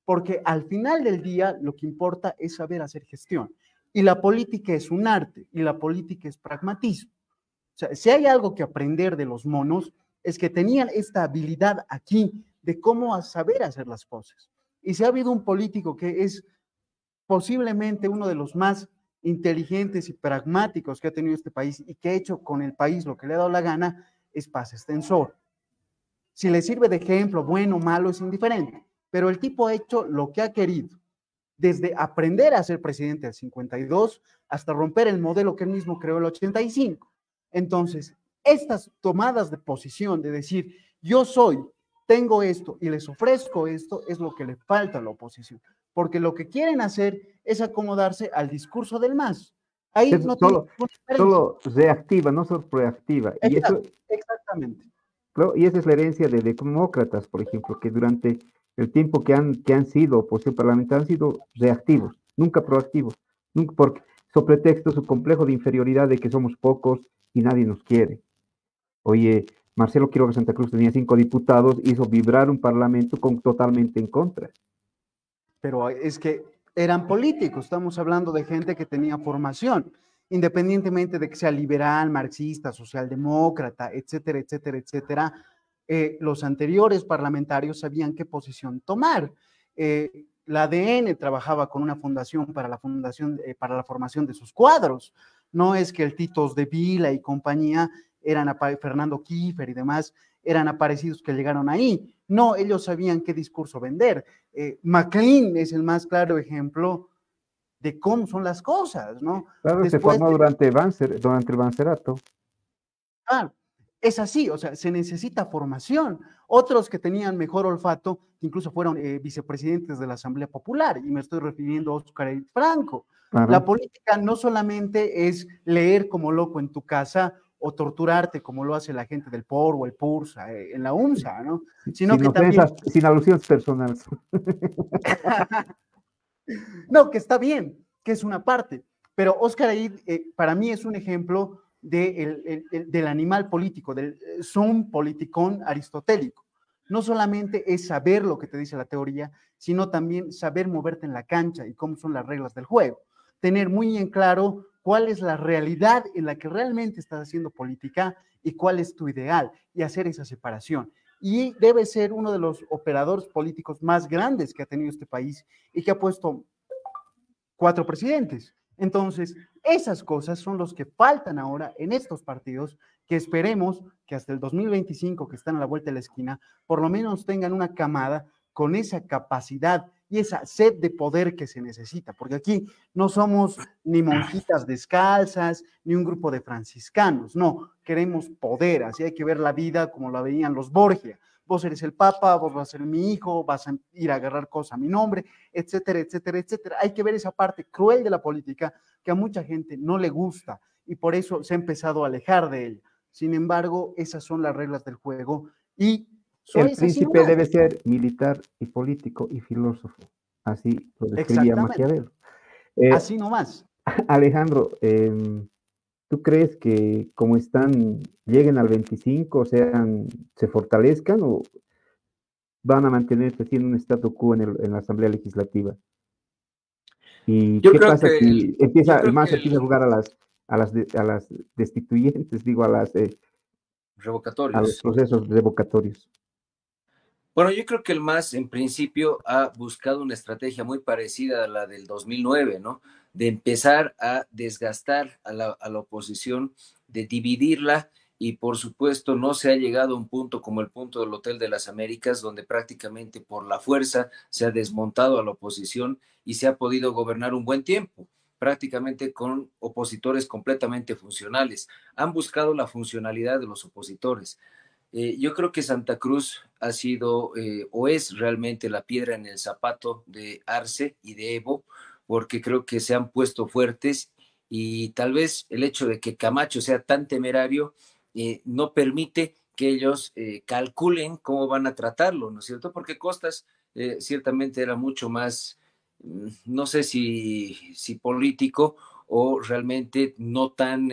porque al final del día lo que importa es saber hacer gestión, y la política es un arte, y la política es pragmatismo. O sea, si hay algo que aprender de los monos, es que tenían esta habilidad aquí de cómo saber hacer las cosas, y si ha habido un político que es posiblemente uno de los más inteligentes y pragmáticos que ha tenido este país, y que ha hecho con el país lo que le ha dado la gana, es Paz Extensor. Si le sirve de ejemplo, bueno o malo, es indiferente, pero el tipo ha hecho lo que ha querido, desde aprender a ser presidente del 52 hasta romper el modelo que él mismo creó en el 85. Entonces, estas tomadas de posición de decir, yo soy, tengo esto y les ofrezco esto, es lo que le falta a la oposición, porque lo que quieren hacer es acomodarse al discurso del MAS. Ahí es no solo reactiva, no solo proactiva. Exacto, y eso, exactamente. Claro, y esa es la herencia de demócratas, por ejemplo, que durante el tiempo que han sido oposición parlamentaria han sido reactivos, nunca proactivos, nunca porque, sobre pretexto su complejo de inferioridad de que somos pocos y nadie nos quiere. Oye, Marcelo Quiroga Santa Cruz tenía 5 diputados, hizo vibrar un parlamento totalmente en contra. pero es que eran políticos, estamos hablando de gente que tenía formación, independientemente de que sea liberal, marxista, socialdemócrata, etcétera, etcétera, etcétera. Los anteriores parlamentarios sabían qué posición tomar. La ADN trabajaba con una fundación para la formación de sus cuadros. No es que el Titos de Vila y compañía Fernando Kiefer y demás eran aparecidos que llegaron ahí. No, ellos sabían qué discurso vender. MacLean es el más claro ejemplo de cómo son las cosas, ¿no? Claro, se formó durante el Bancerato. Ah, es así, o sea, se necesita formación. Otros que tenían mejor olfato, incluso fueron vicepresidentes de la Asamblea Popular, y me estoy refiriendo a Óscar Franco. Claro. La política no solamente es leer como loco en tu casa o torturarte como lo hace la gente del POR o el PURSA en la UNSA, ¿no? Sino que también... sin alusiones personales. No, que está bien, que es una parte, pero Óscar Aid para mí es un ejemplo del animal político, del zoom politicón aristotélico. No solamente es saber lo que te dice la teoría, sino también saber moverte en la cancha y cómo son las reglas del juego. Tener muy en claro cuál es la realidad en la que realmente estás haciendo política y cuál es tu ideal, y hacer esa separación. Y debe ser uno de los operadores políticos más grandes que ha tenido este país y que ha puesto 4 presidentes. Entonces, esas cosas son los que faltan ahora en estos partidos, que esperemos que hasta el 2025, que están a la vuelta de la esquina, por lo menos tengan una camada con esa capacidad y esa sed de poder que se necesita, porque aquí no somos ni monjitas descalzas, ni un grupo de franciscanos, no, queremos poder, así hay que ver la vida como la veían los Borgia. Vos eres el papa, vos vas a ser mi hijo, vas a ir a agarrar cosas a mi nombre, etcétera, etcétera, etcétera. Hay que ver esa parte cruel de la política que a mucha gente no le gusta y por eso se ha empezado a alejar de ella. Sin embargo, esas son las reglas del juego y el príncipe debe ser militar y político y filósofo. Así lo describía Maquiavelo. Así nomás. Alejandro, ¿tú crees que como están, lleguen al 25, se fortalezcan o van a mantenerse siendo un statu quo en la Asamblea Legislativa? ¿Y qué pasa si empieza a jugar a las destituyentes, digo, revocatorios, a los procesos revocatorios? Bueno, yo creo que el MAS en principio ha buscado una estrategia muy parecida a la del 2009, ¿no? De empezar a desgastar a la oposición, de dividirla y por supuesto no se ha llegado a un punto como el punto del Hotel de las Américas, donde prácticamente por la fuerza se ha desmontado a la oposición y se ha podido gobernar un buen tiempo, prácticamente con opositores completamente funcionales. Han buscado la funcionalidad de los opositores. Yo creo que Santa Cruz ha sido o es realmente la piedra en el zapato de Arce y de Evo, porque creo que se han puesto fuertes y tal vez el hecho de que Camacho sea tan temerario no permite que ellos calculen cómo van a tratarlo, ¿no es cierto? Porque Costas ciertamente era mucho más, no sé si político o realmente no tan,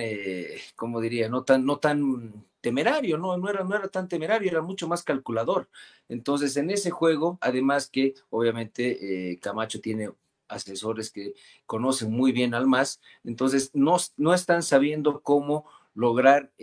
¿cómo diría? No tan temerario, no era tan temerario, era mucho más calculador. Entonces, en ese juego, además que obviamente Camacho tiene asesores que conocen muy bien al MAS, entonces no están sabiendo cómo lograr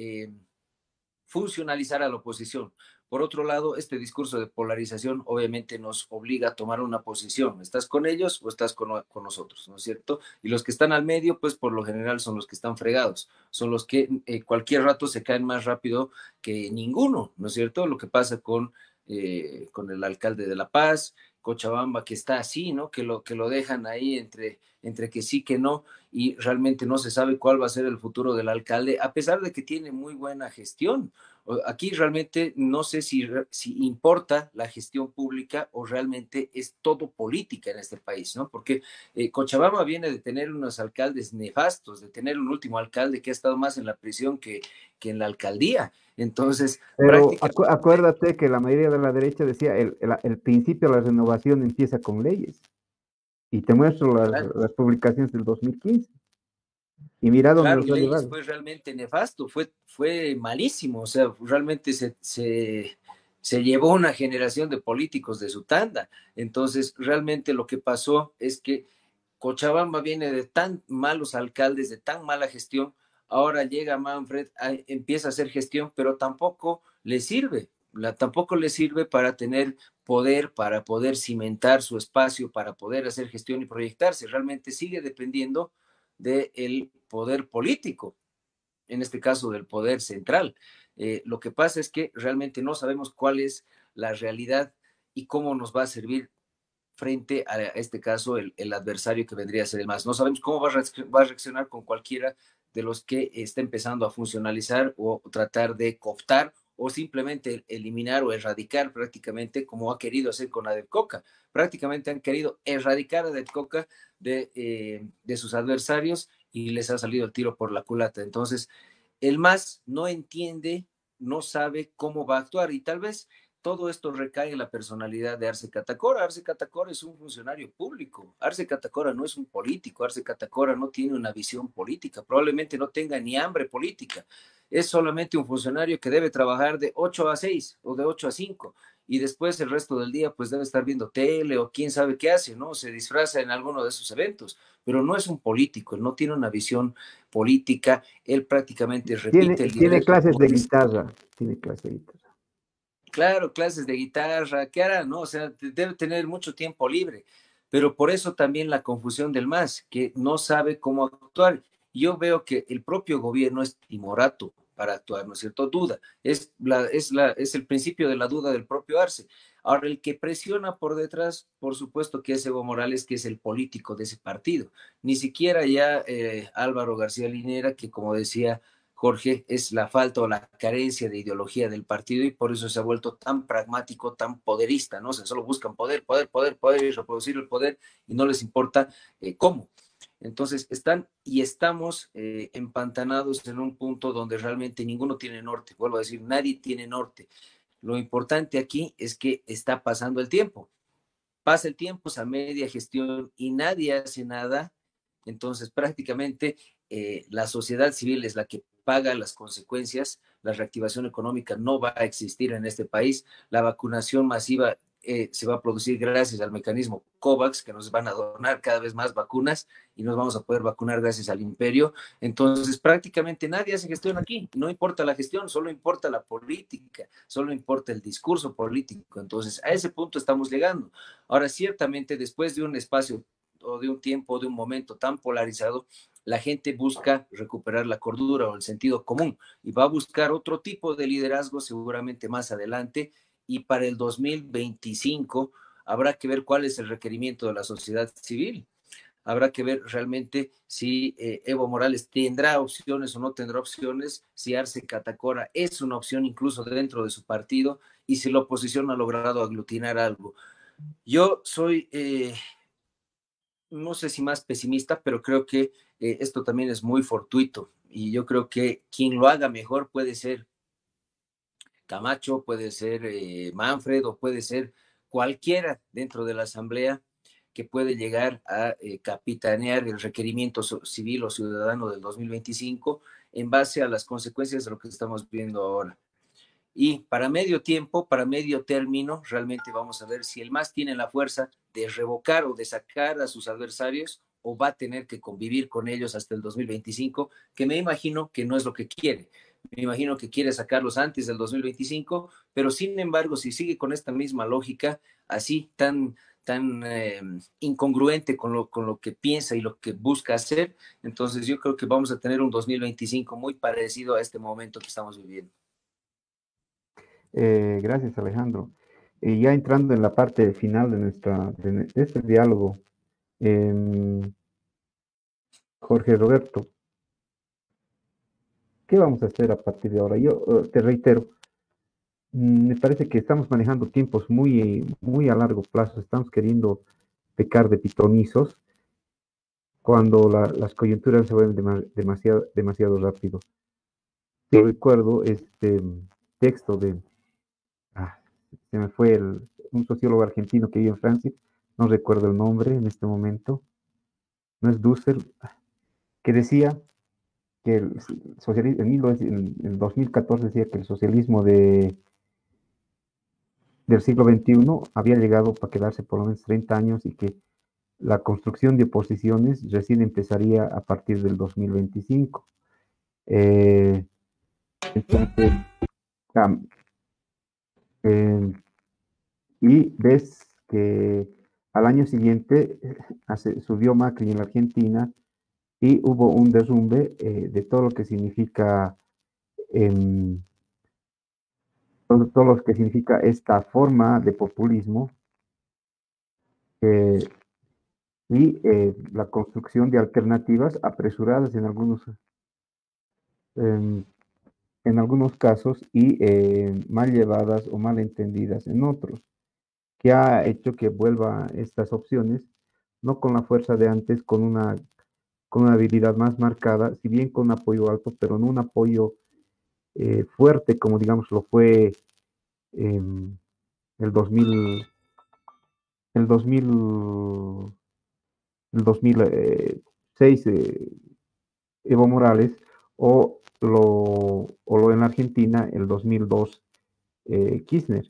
funcionalizar a la oposición. Por otro lado, este discurso de polarización obviamente nos obliga a tomar una posición. ¿Estás con ellos o estás con nosotros? ¿No es cierto? Y los que están al medio, pues por lo general son los que están fregados, son los que cualquier rato se caen más rápido que ninguno, ¿no es cierto? Lo que pasa con el alcalde de La Paz, Cochabamba, que está así, ¿no? Que lo dejan ahí entre que sí, que no, y realmente no se sabe cuál va a ser el futuro del alcalde, a pesar de que tiene muy buena gestión. Aquí realmente no sé si importa la gestión pública o realmente es todo política en este país, ¿no? Porque Cochabamba viene de tener unos alcaldes nefastos, de tener un último alcalde que ha estado más en la prisión que en la alcaldía. Entonces, pero acuérdate que la mayoría de la derecha decía el principio de la renovación empieza con leyes. Y te muestro las publicaciones del 2015. Y mira dónde los fue realmente nefasto, fue malísimo. O sea, realmente se llevó una generación de políticos de su tanda. Entonces, realmente lo que pasó es que Cochabamba viene de tan malos alcaldes, de tan mala gestión. Ahora llega Manfred, empieza a hacer gestión, pero tampoco le sirve. Tampoco le sirve para tener poder, para poder cimentar su espacio, para poder hacer gestión y proyectarse. Realmente sigue dependiendo del poder político, en este caso del poder central. Lo que pasa es que realmente no sabemos cuál es la realidad y cómo nos va a servir frente a este caso el adversario que vendría a ser el MAS. No sabemos cómo va a reaccionar con cualquiera de los que está empezando a funcionalizar o tratar de cooptar o simplemente eliminar o erradicar prácticamente como ha querido hacer con Adepcoca. Prácticamente han querido erradicar a Adepcoca de sus adversarios y les ha salido el tiro por la culata. Entonces, el MAS no entiende, no sabe cómo va a actuar y tal vez todo esto recae en la personalidad de Arce Catacora. Arce Catacora es un funcionario público. Arce Catacora no es un político. Arce Catacora no tiene una visión política. Probablemente no tenga ni hambre política. Es solamente un funcionario que debe trabajar de 8 a 6 o de 8 a 5 y después el resto del día pues debe estar viendo tele o quién sabe qué hace, ¿no? Se disfraza en alguno de esos eventos, pero no es un político, él no tiene una visión política, él prácticamente repite el Tiene liderazgo. clases de guitarra, tiene clases de guitarra. Claro, clases de guitarra, ¿qué hará? ¿No? O sea, debe tener mucho tiempo libre, pero por eso también la confusión del MAS, que no sabe cómo actuar. Yo veo que el propio gobierno es timorato para actuar, ¿no es cierto? Duda, es el principio de la duda del propio Arce. Ahora, el que presiona por detrás, por supuesto que es Evo Morales, que es el político de ese partido. Ni siquiera ya Álvaro García Linera, que como decía Jorge, es la falta o la carencia de ideología del partido y por eso se ha vuelto tan pragmático, tan poderista, ¿no? O sea, solo buscan poder, poder, poder, poder y reproducir el poder y no les importa cómo. Entonces, están y estamos empantanados en un punto donde realmente ninguno tiene norte. Vuelvo a decir, nadie tiene norte. Lo importante aquí es que está pasando el tiempo. Pasa el tiempo, es a media gestión y nadie hace nada. Entonces, prácticamente la sociedad civil es la que paga las consecuencias. La reactivación económica no va a existir en este país. La vacunación masiva se va a producir gracias al mecanismo COVAX, que nos van a donar cada vez más vacunas y nos vamos a poder vacunar gracias al imperio. Entonces, prácticamente nadie hace gestión aquí. No importa la gestión, solo importa la política, solo importa el discurso político. Entonces, a ese punto estamos llegando. Ahora, ciertamente, después de un espacio o de un tiempo, de un momento tan polarizado, la gente busca recuperar la cordura o el sentido común y va a buscar otro tipo de liderazgo seguramente más adelante y para el 2025 habrá que ver cuál es el requerimiento de la sociedad civil. Habrá que ver realmente si Evo Morales tendrá opciones o no tendrá opciones, si Arce Catacora es una opción incluso dentro de su partido y si la oposición ha logrado aglutinar algo. Yo soy no sé si más pesimista, pero creo que esto también es muy fortuito y yo creo que quien lo haga mejor puede ser Camacho, puede ser Manfred o puede ser cualquiera dentro de la Asamblea que puede llegar a capitanear el requerimiento civil o ciudadano del 2025 en base a las consecuencias de lo que estamos viendo ahora. Y para medio tiempo, para medio término, realmente vamos a ver si el MAS tiene la fuerza de revocar o de sacar a sus adversarios o va a tener que convivir con ellos hasta el 2025, que me imagino que no es lo que quiere. Me imagino que quiere sacarlos antes del 2025, pero sin embargo, si sigue con esta misma lógica, así tan incongruente con lo que piensa y lo que busca hacer, entonces yo creo que vamos a tener un 2025 muy parecido a este momento que estamos viviendo. Gracias, Alejandro. Ya entrando en la parte final de de este diálogo, em, Jorge Roberto, ¿qué vamos a hacer a partir de ahora? Yo te reitero, me parece que estamos manejando tiempos muy a largo plazo, estamos queriendo pecar de pitonizos cuando las coyunturas se vuelven demasiado rápido. Yo recuerdo este texto ah, se me fue un sociólogo argentino que vive en Francia, no recuerdo el nombre en este momento, no es Dussel, que decía que el socialismo, en 2014 decía que el socialismo del siglo XXI había llegado para quedarse por lo menos 30 años y que la construcción de oposiciones recién empezaría a partir del 2025. Entonces, eh, y ves que al año siguiente subió Macri en la Argentina y hubo un derrumbe de todo lo que significa em, todo lo que significa esta forma de populismo eh, y la construcción de alternativas apresuradas em, en algunos casos y mal llevadas o mal entendidas en otros, que ha hecho que vuelva estas opciones, no con la fuerza de antes, con una habilidad más marcada, si bien con un apoyo alto, pero no un apoyo fuerte como digamos lo fue em, el 2000, el 2000, el 2006 Evo Morales o lo en Argentina el 2002 Kirchner.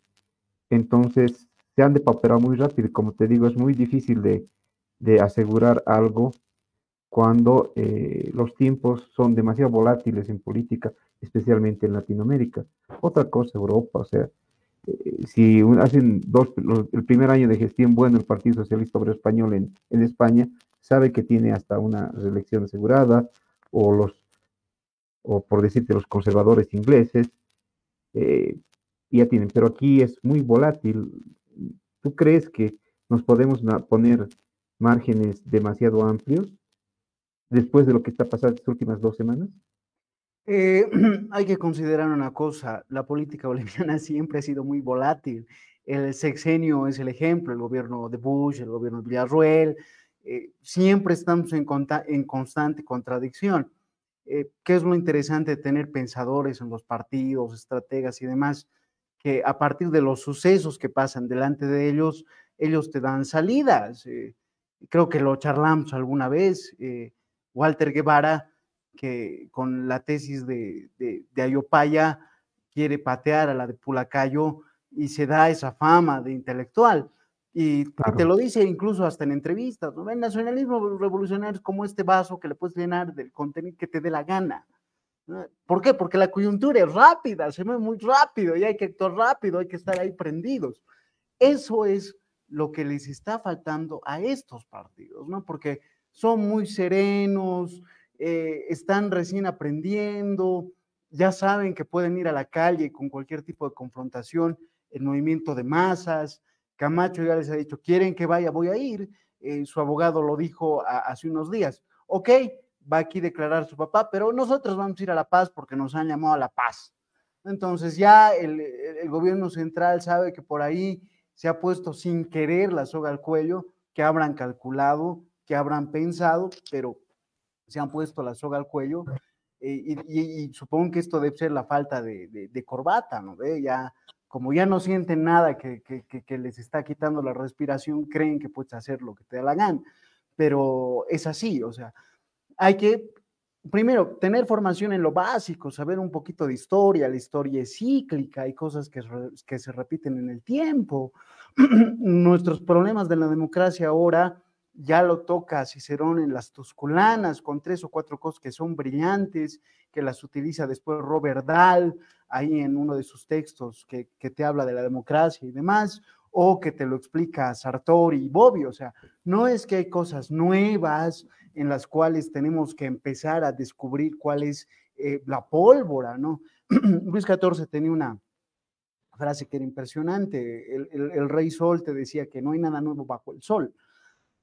Entonces se han depauperado muy rápido y como te digo es muy difícil de asegurar algo cuando los tiempos son demasiado volátiles en política, especialmente en Latinoamérica. Otra cosa, Europa, o sea, si hacen el primer año de gestión bueno el Partido Socialista Obrero Español en España, sabe que tiene hasta una reelección asegurada, o o por decirte, los conservadores ingleses, eh, ya tienen, pero aquí es muy volátil. ¿Tú crees que nos podemos poner márgenes demasiado amplios después de lo que está pasando estas últimas 2 semanas? Hay que considerar una cosa, la política boliviana siempre ha sido muy volátil. El sexenio es el ejemplo, el gobierno de Bush, el gobierno de Villarroel, siempre estamos en constante contradicción. ¿Qué es lo interesante de tener pensadores en los partidos, estrategas y demás? Que a partir de los sucesos que pasan delante de ellos, ellos te dan salidas. Creo que lo charlamos alguna vez. Walter Guevara, que con la tesis de Ayopaya quiere patear a la de Pulacayo y se da esa fama de intelectual. Y te lo dice incluso hasta en entrevistas, ¿no? El nacionalismo revolucionario es como este vaso que le puedes llenar del contenido que te dé la gana. ¿Por qué? Porque la coyuntura es rápida, se mueve muy rápido y hay que actuar rápido, hay que estar ahí prendidos. Eso es lo que les está faltando a estos partidos, ¿no? Porque son muy serenos, están recién aprendiendo, ya saben que pueden ir a la calle con cualquier tipo de confrontación, el movimiento de masas. Camacho ya les ha dicho, ¿quieren que vaya? Voy a ir. Su abogado lo dijo hace unos días. Ok, va aquí a declarar su papá, pero nosotros vamos a ir a La Paz porque nos han llamado a la paz. Entonces ya el gobierno central sabe que por ahí se ha puesto sin querer la soga al cuello, que habrán calculado, que habrán pensado, pero se han puesto la soga al cuello y supongo que esto debe ser la falta de corbata, ¿no? Ya, como ya no sienten nada que les está quitando la respiración, creen que puedes hacer lo que te da la gana, pero es así, o sea, hay que, primero, tener formación en lo básico, saber un poquito de historia, la historia es cíclica, hay cosas que se repiten en el tiempo. Nuestros problemas de la democracia ahora ya lo toca Cicerón en las Tusculanas, con 3 o 4 cosas que son brillantes, que las utiliza después Robert Dahl, ahí en uno de sus textos que te habla de la democracia y demás, o que te lo explica Sartori y Bobbio. O sea, no es que hay cosas nuevas en las cuales tenemos que empezar a descubrir cuál es la pólvora, ¿no? Luis XIV tenía una frase que era impresionante, el rey sol te decía que no hay nada nuevo bajo el sol.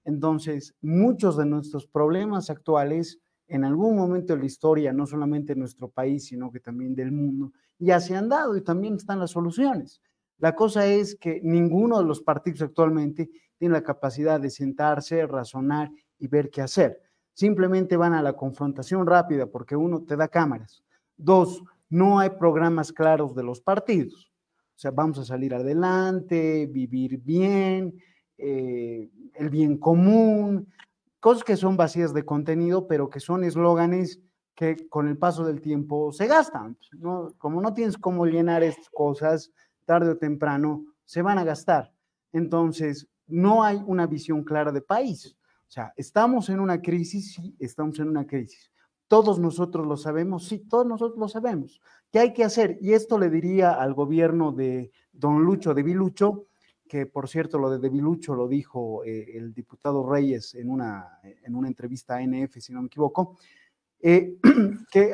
Entonces, muchos de nuestros problemas actuales, en algún momento de la historia, no solamente en nuestro país, sino que también del mundo, ya se han dado y también están las soluciones. La cosa es que ninguno de los partidos actualmente tiene la capacidad de sentarse, razonar y ver qué hacer. Simplemente van a la confrontación rápida porque uno, te da cámaras. Dos, no hay programas claros de los partidos. O sea, vamos a salir adelante, vivir bien, el bien común, cosas que son vacías de contenido, pero que son eslóganes que con el paso del tiempo se gastan, ¿no? Como no tienes cómo llenar estas cosas, tarde o temprano se van a gastar. Entonces, no hay una visión clara de país. O sea, ¿estamos en una crisis? Sí, estamos en una crisis. ¿Todos nosotros lo sabemos? Sí, todos nosotros lo sabemos. ¿Qué hay que hacer? Y esto le diría al gobierno de don Lucho de Vilucho, que por cierto lo de Debilucho lo dijo el diputado Reyes en una entrevista a NF, si no me equivoco, que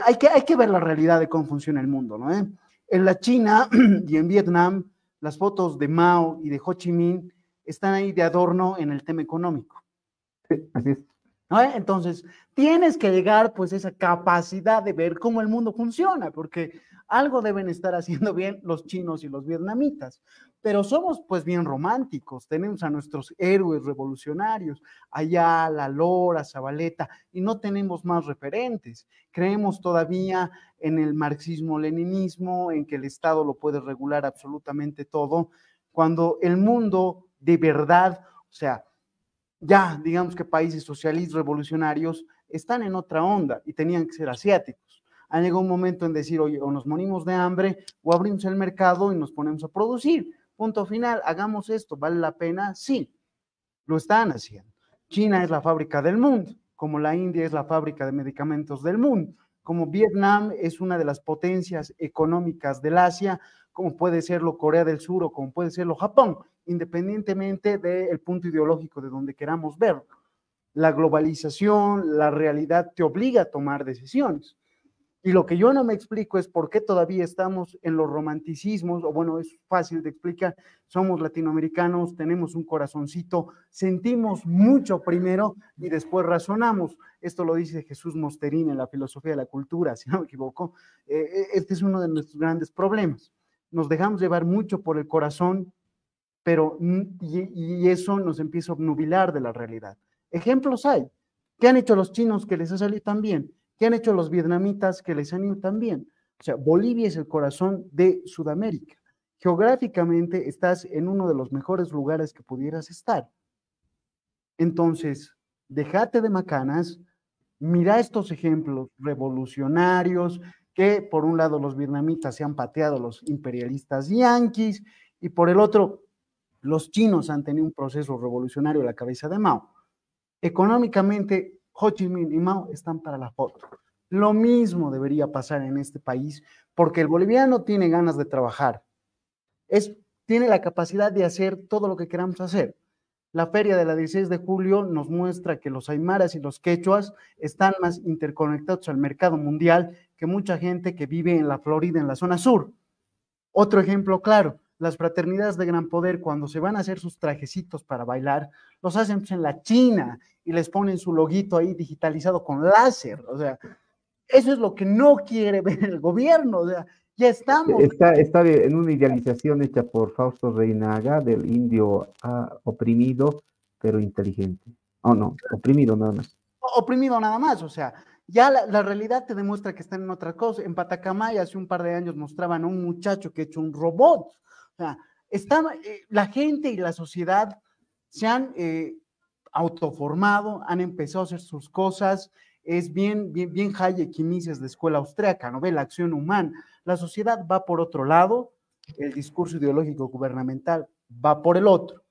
hay que ver la realidad de cómo funciona el mundo, ¿no? En la China y en Vietnam, las fotos de Mao y de Ho Chi Minh están ahí de adorno en el tema económico. Sí, así es. ¿No? Entonces, tienes que llegar pues a esa capacidad de ver cómo el mundo funciona, porque algo deben estar haciendo bien los chinos y los vietnamitas, pero somos pues bien románticos, tenemos a nuestros héroes revolucionarios, Ayala, Lora, Zabaleta, y no tenemos más referentes. Creemos todavía en el marxismo-leninismo, en que el Estado lo puede regular absolutamente todo, cuando el mundo de verdad, o sea, ya, digamos que países socialistas revolucionarios están en otra onda y tenían que ser asiáticos. Ha llegado un momento en decir, oye, o nos morimos de hambre o abrimos el mercado y nos ponemos a producir. Punto final, hagamos esto, ¿vale la pena? Sí, lo están haciendo. China es la fábrica del mundo, como la India es la fábrica de medicamentos del mundo, como Vietnam es una de las potencias económicas del Asia, como puede serlo Corea del Sur o como puede serlo Japón, independientemente del punto ideológico de donde queramos verlo. La globalización, la realidad te obliga a tomar decisiones. Y lo que yo no me explico es por qué todavía estamos en los romanticismos, o bueno, es fácil de explicar, somos latinoamericanos, tenemos un corazoncito, sentimos mucho primero y después razonamos. Esto lo dice Jesús Mosterín en la filosofía de la cultura, si no me equivoco. Este es uno de nuestros grandes problemas. Nos dejamos llevar mucho por el corazón, pero y eso nos empieza a obnubilar de la realidad. Ejemplos hay. ¿Qué han hecho los chinos que les ha salido tan bien? ¿Qué han hecho los vietnamitas que les han ido tan bien? O sea, Bolivia es el corazón de Sudamérica. Geográficamente estás en uno de los mejores lugares que pudieras estar. Entonces, déjate de macanas, mira estos ejemplos revolucionarios que por un lado los vietnamitas se han pateado a los imperialistas yanquis y por el otro los chinos han tenido un proceso revolucionario a la cabeza de Mao. Económicamente, Ho Chi Minh y Mao están para la foto. Lo mismo debería pasar en este país, porque el boliviano tiene ganas de trabajar, tiene la capacidad de hacer todo lo que queramos hacer. La feria de la 16 de julio nos muestra que los aymaras y los quechuas están más interconectados al mercado mundial que mucha gente que vive en la Florida, en la zona sur. Otro ejemplo claro, las fraternidades de gran poder, cuando se van a hacer sus trajecitos para bailar, los hacen pues, en la China y les ponen su loguito ahí digitalizado con láser. O sea, eso es lo que no quiere ver el gobierno. O sea, ya estamos. Está en una idealización hecha por Fausto Reinaga del indio oprimido, pero inteligente. Oh, no, oprimido nada más. Oprimido nada más, o sea, ya la realidad te demuestra que están en otra cosa. En Patacamay hace un par de años mostraban a un muchacho que ha hecho un robot. O sea, la gente y la sociedad se han autoformado, han empezado a hacer sus cosas. Es bien Hayek y Mises de escuela austríaca, ¿no ve? La acción humana. La sociedad va por otro lado, el discurso ideológico gubernamental va por el otro.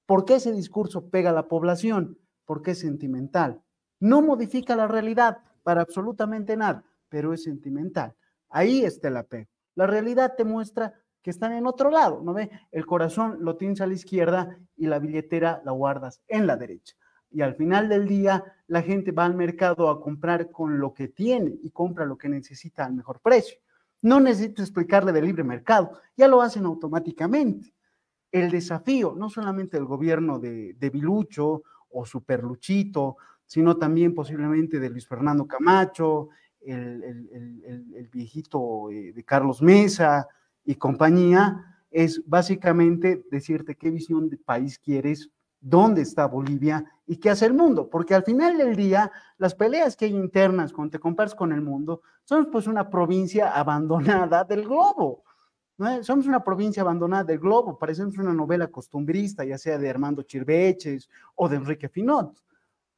¿Por qué ese discurso pega a la población? Porque es sentimental. No modifica la realidad para absolutamente nada, pero es sentimental. Ahí está el apego. La realidad te muestra que están en otro lado, ¿no ve? El corazón lo tienes a la izquierda y la billetera la guardas en la derecha. Y al final del día, la gente va al mercado a comprar con lo que tiene y compra lo que necesita al mejor precio. No necesito explicarle del libre mercado, ya lo hacen automáticamente. El desafío, no solamente del gobierno de Vilucho o Superluchito, sino también posiblemente de Luis Fernando Camacho, el viejito de Carlos Mesa y compañía, es básicamente decirte qué visión de país quieres, dónde está Bolivia y qué hace el mundo, porque al final del día, las peleas que hay internas cuando te comparas con el mundo, somos pues una provincia abandonada del globo. ¿No? Somos una provincia abandonada del globo, parecemos una novela costumbrista, ya sea de Armando Chirveches o de Enrique Finot.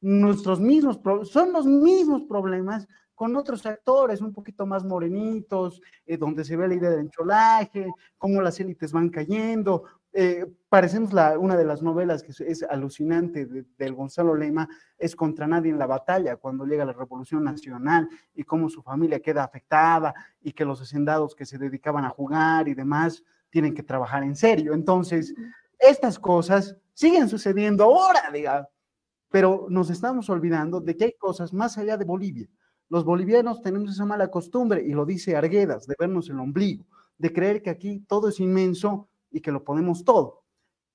Son los mismos problemas con otros actores un poquito más morenitos, donde se ve la idea del encholaje, cómo las élites van cayendo, Parecemos una de las novelas que es alucinante del Gonzalo Lema, es Contra Nadie en la Batalla, cuando llega la Revolución Nacional y cómo su familia queda afectada y que los hacendados que se dedicaban a jugar y demás tienen que trabajar en serio. Entonces, estas cosas siguen sucediendo ahora, digamos, pero nos estamos olvidando de que hay cosas más allá de Bolivia. Los bolivianos tenemos esa mala costumbre, y lo dice Arguedas, de vernos el ombligo, de creer que aquí todo es inmenso y que lo podemos todo.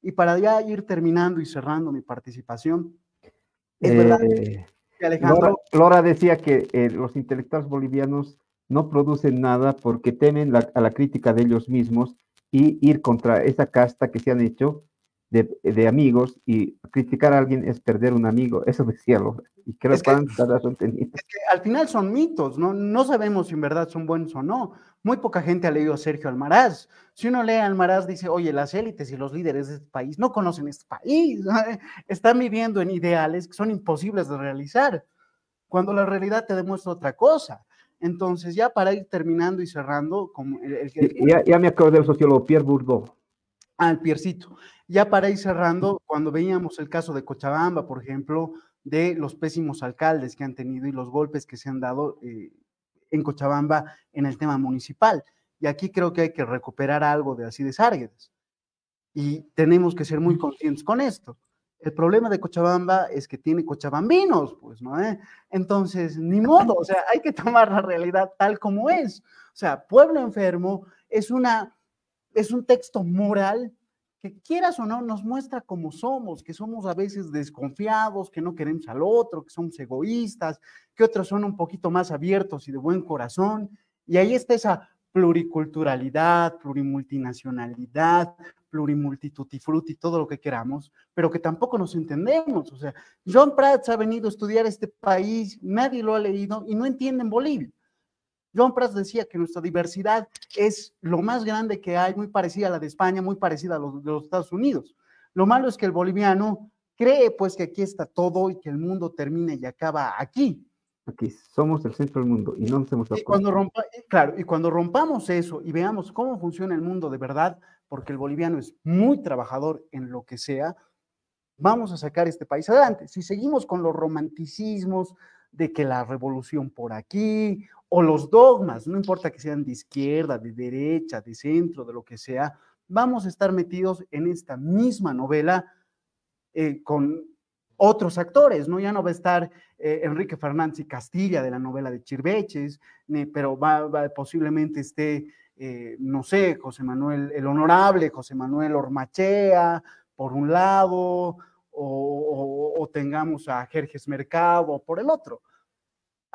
Y para ya ir terminando y cerrando mi participación, es verdad que Alejandro... Lora decía que los intelectuales bolivianos no producen nada porque temen a la crítica de ellos mismos y ir contra esa casta que se han hecho de amigos, y criticar a alguien es perder un amigo. Eso decía Lora. Y creo que razón tenía. Es que al final son mitos, ¿no? No sabemos si en verdad son buenos o no. Muy poca gente ha leído a Sergio Almaraz. Si uno lee a Almaraz, dice, oye, las élites y los líderes de este país no conocen este país, ¿no? Están viviendo en ideales que son imposibles de realizar, cuando la realidad te demuestra otra cosa. Entonces, ya para ir terminando y cerrando, como ya me acuerdo del sociólogo Pierre Bourdieu. Al Piercito. Ya para ir cerrando, cuando veíamos el caso de Cochabamba, por ejemplo, de los pésimos alcaldes que han tenido y los golpes que se han dado en Cochabamba en el tema municipal. Y aquí creo que hay que recuperar algo de Alcides Árguedas. Y tenemos que ser muy conscientes con esto. El problema de Cochabamba es que tiene cochabambinos, pues, ¿no? Entonces, ni modo, o sea, hay que tomar la realidad tal como es. O sea, Pueblo Enfermo es un texto moral que, quieras o no, nos muestra cómo somos, que somos a veces desconfiados, que no queremos al otro, que somos egoístas, que otros son un poquito más abiertos y de buen corazón. Y ahí está esa pluriculturalidad, plurimultinacionalidad, plurimultitutifruti, todo lo que queramos, pero que tampoco nos entendemos. O sea, John Prats ha venido a estudiar este país, nadie lo ha leído y no entienden Bolivia. John Prats decía que nuestra diversidad es lo más grande que hay, muy parecida a la de España, muy parecida a los de los Estados Unidos. Lo malo es que el boliviano cree pues que aquí está todo y que el mundo termina y acaba aquí. Aquí somos el centro del mundo y no nos hemos dado cuenta. Claro, y cuando rompamos eso y veamos cómo funciona el mundo de verdad, porque el boliviano es muy trabajador en lo que sea, vamos a sacar este país adelante. Si seguimos con los romanticismos de que la revolución por aquí, o los dogmas, no importa que sean de izquierda, de derecha, de centro, de lo que sea, vamos a estar metidos en esta misma novela con otros actores, ¿no? Ya no va a estar Enrique Fernández y Castilla de la novela de Chirveches, pero posiblemente esté, no sé, José Manuel, el honorable José Manuel Ormachea, por un lado, o tengamos a Jerjes Mercado por el otro.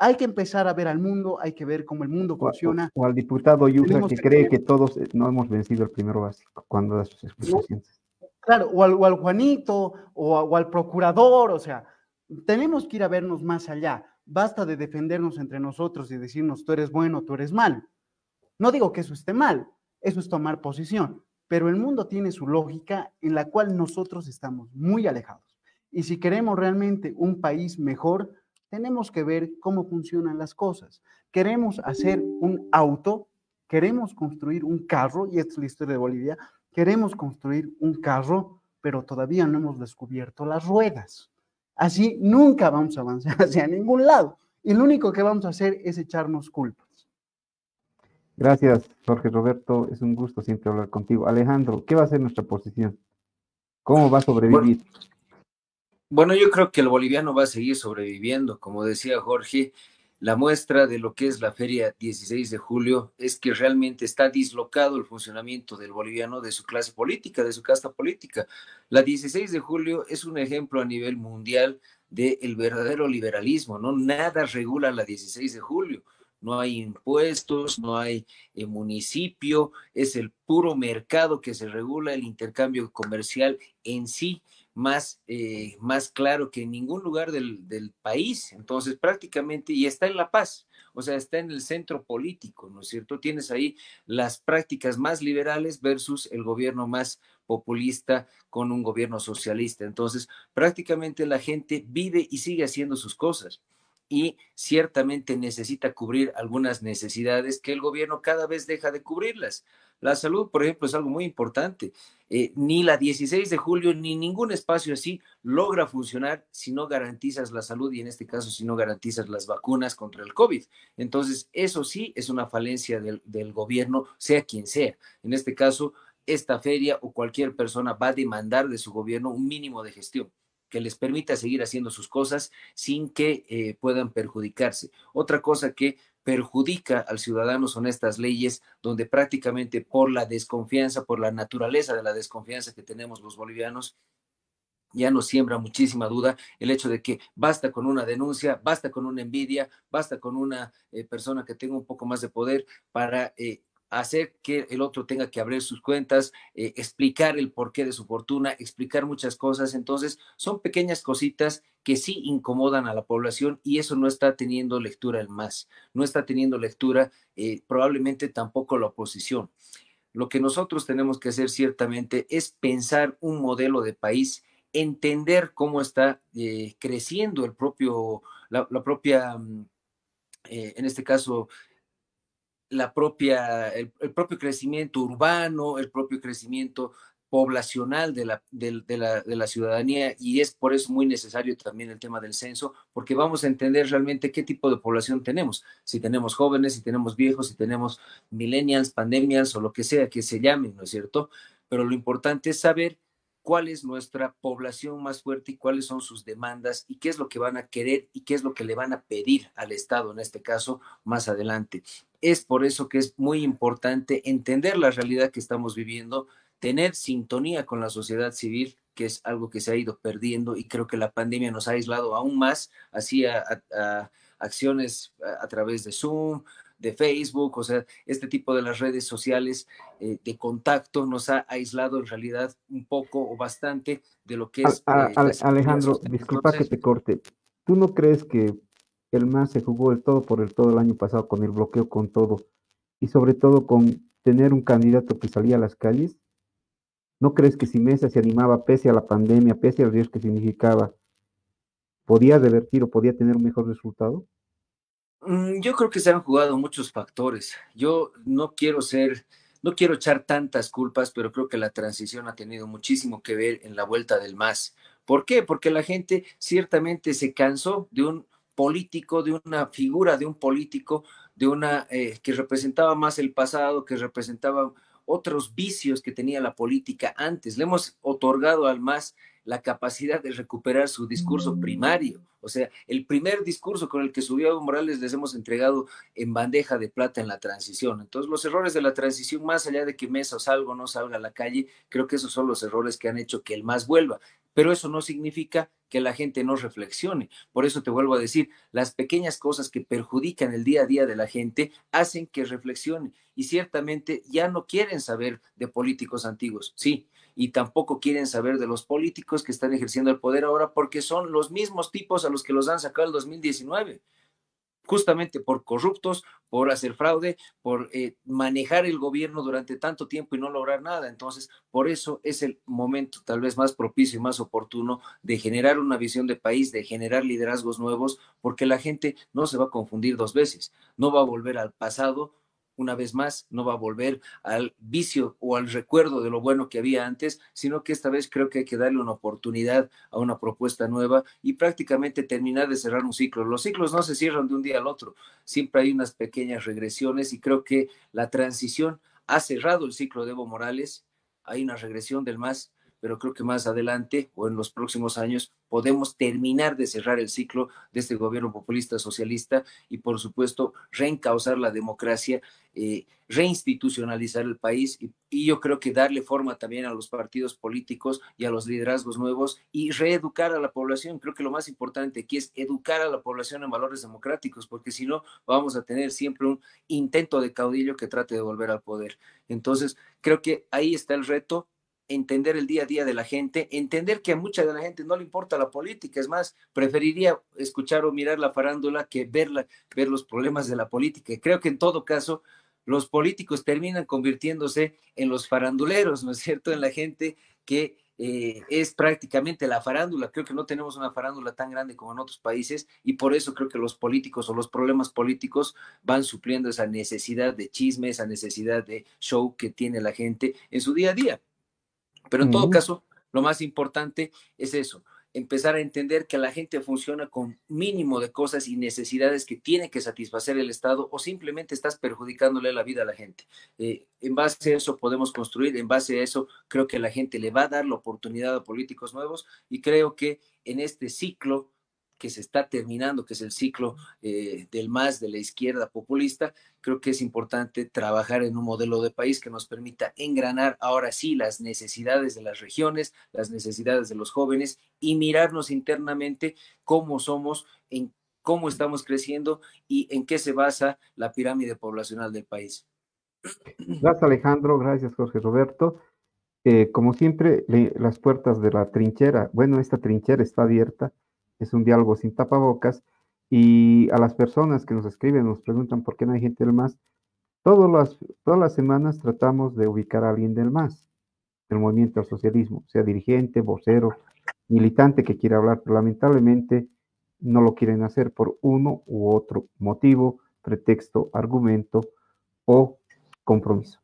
Hay que empezar a ver al mundo, hay que ver cómo el mundo funciona. O al diputado Yuja que cree que todos no hemos vencido el primero básico cuando da sus explicaciones. Claro, o al Juanito, o al procurador, o sea, tenemos que ir a vernos más allá. Basta de defendernos entre nosotros y decirnos tú eres bueno, tú eres malo. No digo que eso esté mal, eso es tomar posición, pero el mundo tiene su lógica en la cual nosotros estamos muy alejados. Y si queremos realmente un país mejor, tenemos que ver cómo funcionan las cosas. Queremos hacer un auto, queremos construir un carro, y esta es la historia de Bolivia, queremos construir un carro, pero todavía no hemos descubierto las ruedas. Así nunca vamos a avanzar hacia ningún lado. Y lo único que vamos a hacer es echarnos culpas. Gracias, Jorge Roberto. Es un gusto siempre hablar contigo. Alejandro, ¿qué va a ser nuestra posición? ¿Cómo va a sobrevivir? Bueno, yo creo que el boliviano va a seguir sobreviviendo. Como decía Jorge, la muestra de lo que es la Feria 16 de julio es que realmente está dislocado el funcionamiento del boliviano de su clase política, de su casta política. La 16 de julio es un ejemplo a nivel mundial del verdadero liberalismo, ¿no? Nada regula la 16 de julio. No hay impuestos, no hay municipio, es el puro mercado que se regula, el intercambio comercial en sí más claro que en ningún lugar del país. Entonces, prácticamente, y está en La Paz, o sea, está en el centro político, ¿no es cierto? Tienes ahí las prácticas más liberales versus el gobierno más populista con un gobierno socialista. Entonces, prácticamente la gente vive y sigue haciendo sus cosas. y ciertamente necesita cubrir algunas necesidades que el gobierno cada vez deja de cubrirlas. La salud, por ejemplo, es algo muy importante. Ni la 16 de julio ni ningún espacio así logra funcionar si no garantizas la salud y en este caso si no garantizas las vacunas contra el COVID. Entonces, eso sí es una falencia del gobierno, sea quien sea. En este caso, esta feria o cualquier persona va a demandar de su gobierno un mínimo de gestión que les permita seguir haciendo sus cosas sin que puedan perjudicarse. Otra cosa que perjudica al ciudadano son estas leyes donde prácticamente por la desconfianza, por la naturaleza de la desconfianza que tenemos los bolivianos, ya nos siembra muchísima duda el hecho de que basta con una denuncia, basta con una envidia, basta con una persona que tenga un poco más de poder para hacer que el otro tenga que abrir sus cuentas, explicar el porqué de su fortuna, explicar muchas cosas. Entonces, son pequeñas cositas que sí incomodan a la población y eso no está teniendo lectura el MAS, no está teniendo lectura probablemente tampoco la oposición. Lo que nosotros tenemos que hacer ciertamente es pensar un modelo de país, entender cómo está creciendo la propia, en este caso, el propio crecimiento urbano, el propio crecimiento poblacional de la ciudadanía y es por eso muy necesario también el tema del censo, porque vamos a entender realmente qué tipo de población tenemos, si tenemos jóvenes, si tenemos viejos, si tenemos millennials, pandemials o lo que sea que se llamen, ¿no es cierto? Pero lo importante es saber cuál es nuestra población más fuerte y cuáles son sus demandas y qué es lo que van a querer y qué es lo que le van a pedir al Estado, en este caso, más adelante. Es por eso que es muy importante entender la realidad que estamos viviendo, tener sintonía con la sociedad civil, que es algo que se ha ido perdiendo y creo que la pandemia nos ha aislado aún más, así a acciones a través de Zoom, de Facebook, o sea, este tipo de las redes sociales de contacto nos ha aislado en realidad un poco o bastante de lo que es la seguridad Alejandro, social. disculpa que Entonces, te corte. ¿Tú no crees que el MAS se jugó el todo por el todo el año pasado con el bloqueo, con todo, y sobre todo con tener un candidato que salía a las calles? ¿No crees que si Mesa se animaba, pese a la pandemia, pese al riesgo que significaba, podía revertir o podía tener un mejor resultado? Yo creo que se han jugado muchos factores. Yo no quiero echar tantas culpas, pero creo que la transición ha tenido muchísimo que ver en la vuelta del MAS. ¿Por qué? Porque la gente ciertamente se cansó de un político, de una figura de un político, de una que representaba más el pasado, que representaba otros vicios que tenía la política antes. Le hemos otorgado al MAS la capacidad de recuperar su discurso primario. O sea, el primer discurso con el que subió Evo Morales les hemos entregado en bandeja de plata en la transición. Entonces, los errores de la transición, más allá de que Mesa salga o no salga a la calle, creo que esos son los errores que han hecho que el MAS vuelva. Pero eso no significa que la gente no reflexione. Por eso te vuelvo a decir, las pequeñas cosas que perjudican el día a día de la gente hacen que reflexione. Y ciertamente ya no quieren saber de políticos antiguos. Sí, y tampoco quieren saber de los políticos que están ejerciendo el poder ahora porque son los mismos tipos a los que los han sacado el 2019, justamente por corruptos, por hacer fraude, por manejar el gobierno durante tanto tiempo y no lograr nada. Entonces, por eso es el momento tal vez más propicio y más oportuno de generar una visión de país, de generar liderazgos nuevos, porque la gente no se va a confundir dos veces, no va a volver al pasado una vez más, no va a volver al vicio o al recuerdo de lo bueno que había antes, sino que esta vez creo que hay que darle una oportunidad a una propuesta nueva y prácticamente terminar de cerrar un ciclo. Los ciclos no se cierran de un día al otro, siempre hay unas pequeñas regresiones y creo que la transición ha cerrado el ciclo de Evo Morales, hay una regresión del MAS, pero creo que más adelante o en los próximos años podemos terminar de cerrar el ciclo de este gobierno populista socialista y por supuesto reencauzar la democracia, reinstitucionalizar el país y yo creo que darle forma también a los partidos políticos y a los liderazgos nuevos y reeducar a la población. Creo que lo más importante aquí es educar a la población en valores democráticos, porque si no vamos a tener siempre un intento de caudillo que trate de volver al poder. Entonces, creo que ahí está el reto, entender el día a día de la gente, entender que a mucha de la gente no le importa la política, es más, preferiría escuchar o mirar la farándula que ver los problemas de la política. Creo que en todo caso, los políticos terminan convirtiéndose en los faranduleros, ¿no es cierto? En la gente que es prácticamente la farándula. Creo que no tenemos una farándula tan grande como en otros países y por eso creo que los políticos o los problemas políticos van supliendo esa necesidad de chisme, esa necesidad de show que tiene la gente en su día a día. Pero en todo caso, lo más importante es eso, empezar a entender que la gente funciona con mínimo de cosas y necesidades que tiene que satisfacer el Estado o simplemente estás perjudicándole la vida a la gente. En base a eso podemos construir, en base a eso creo que la gente le va a dar la oportunidad a políticos nuevos y creo que en este ciclo que se está terminando, que es el ciclo del MAS de la izquierda populista, creo que es importante trabajar en un modelo de país que nos permita engranar ahora sí las necesidades de las regiones, las necesidades de los jóvenes y mirarnos internamente cómo somos, en cómo estamos creciendo y en qué se basa la pirámide poblacional del país. Gracias, Alejandro. Gracias, Jorge Roberto. Como siempre, las puertas de la trinchera, bueno, esta trinchera está abierta, es un diálogo sin tapabocas, y a las personas que nos escriben, nos preguntan por qué no hay gente del MAS, todas las semanas tratamos de ubicar a alguien del MAS, del movimiento al socialismo, sea dirigente, vocero, militante que quiera hablar, pero lamentablemente no lo quieren hacer por uno u otro motivo, pretexto, argumento o compromiso.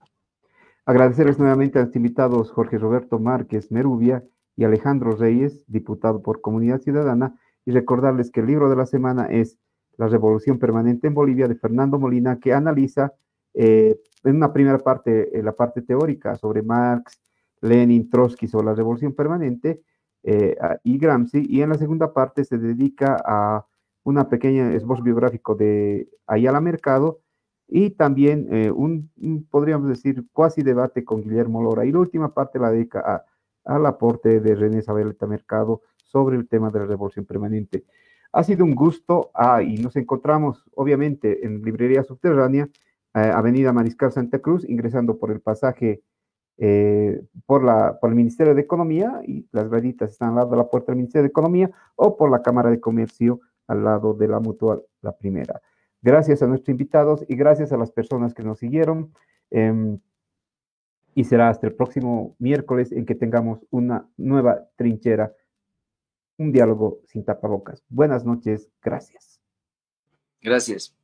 Agradecerles nuevamente a los invitados Jorge Roberto Márquez Merubia y Alejandro Reyes, diputado por Comunidad Ciudadana, y recordarles que el libro de la semana es La Revolución Permanente en Bolivia de Fernando Molina, que analiza en una primera parte, la parte teórica sobre Marx, Lenin, Trotsky, sobre la Revolución Permanente y Gramsci, y en la segunda parte se dedica a una pequeña esbozo biográfico de Ayala Mercado, y también podríamos decir, cuasi debate con Guillermo Lora. Y la última parte la dedica al aporte de René Zabaleta Mercado sobre el tema de la revolución permanente. Ha sido un gusto, y nos encontramos obviamente en Librería Subterránea, Avenida Mariscal Santa Cruz, ingresando por el pasaje por el Ministerio de Economía, y las graditas están al lado de la puerta del Ministerio de Economía, o por la Cámara de Comercio al lado de la Mutual, la primera. Gracias a nuestros invitados y gracias a las personas que nos siguieron. Y será hasta el próximo miércoles en que tengamos una nueva trinchera, un diálogo sin tapabocas. Buenas noches, gracias. Gracias.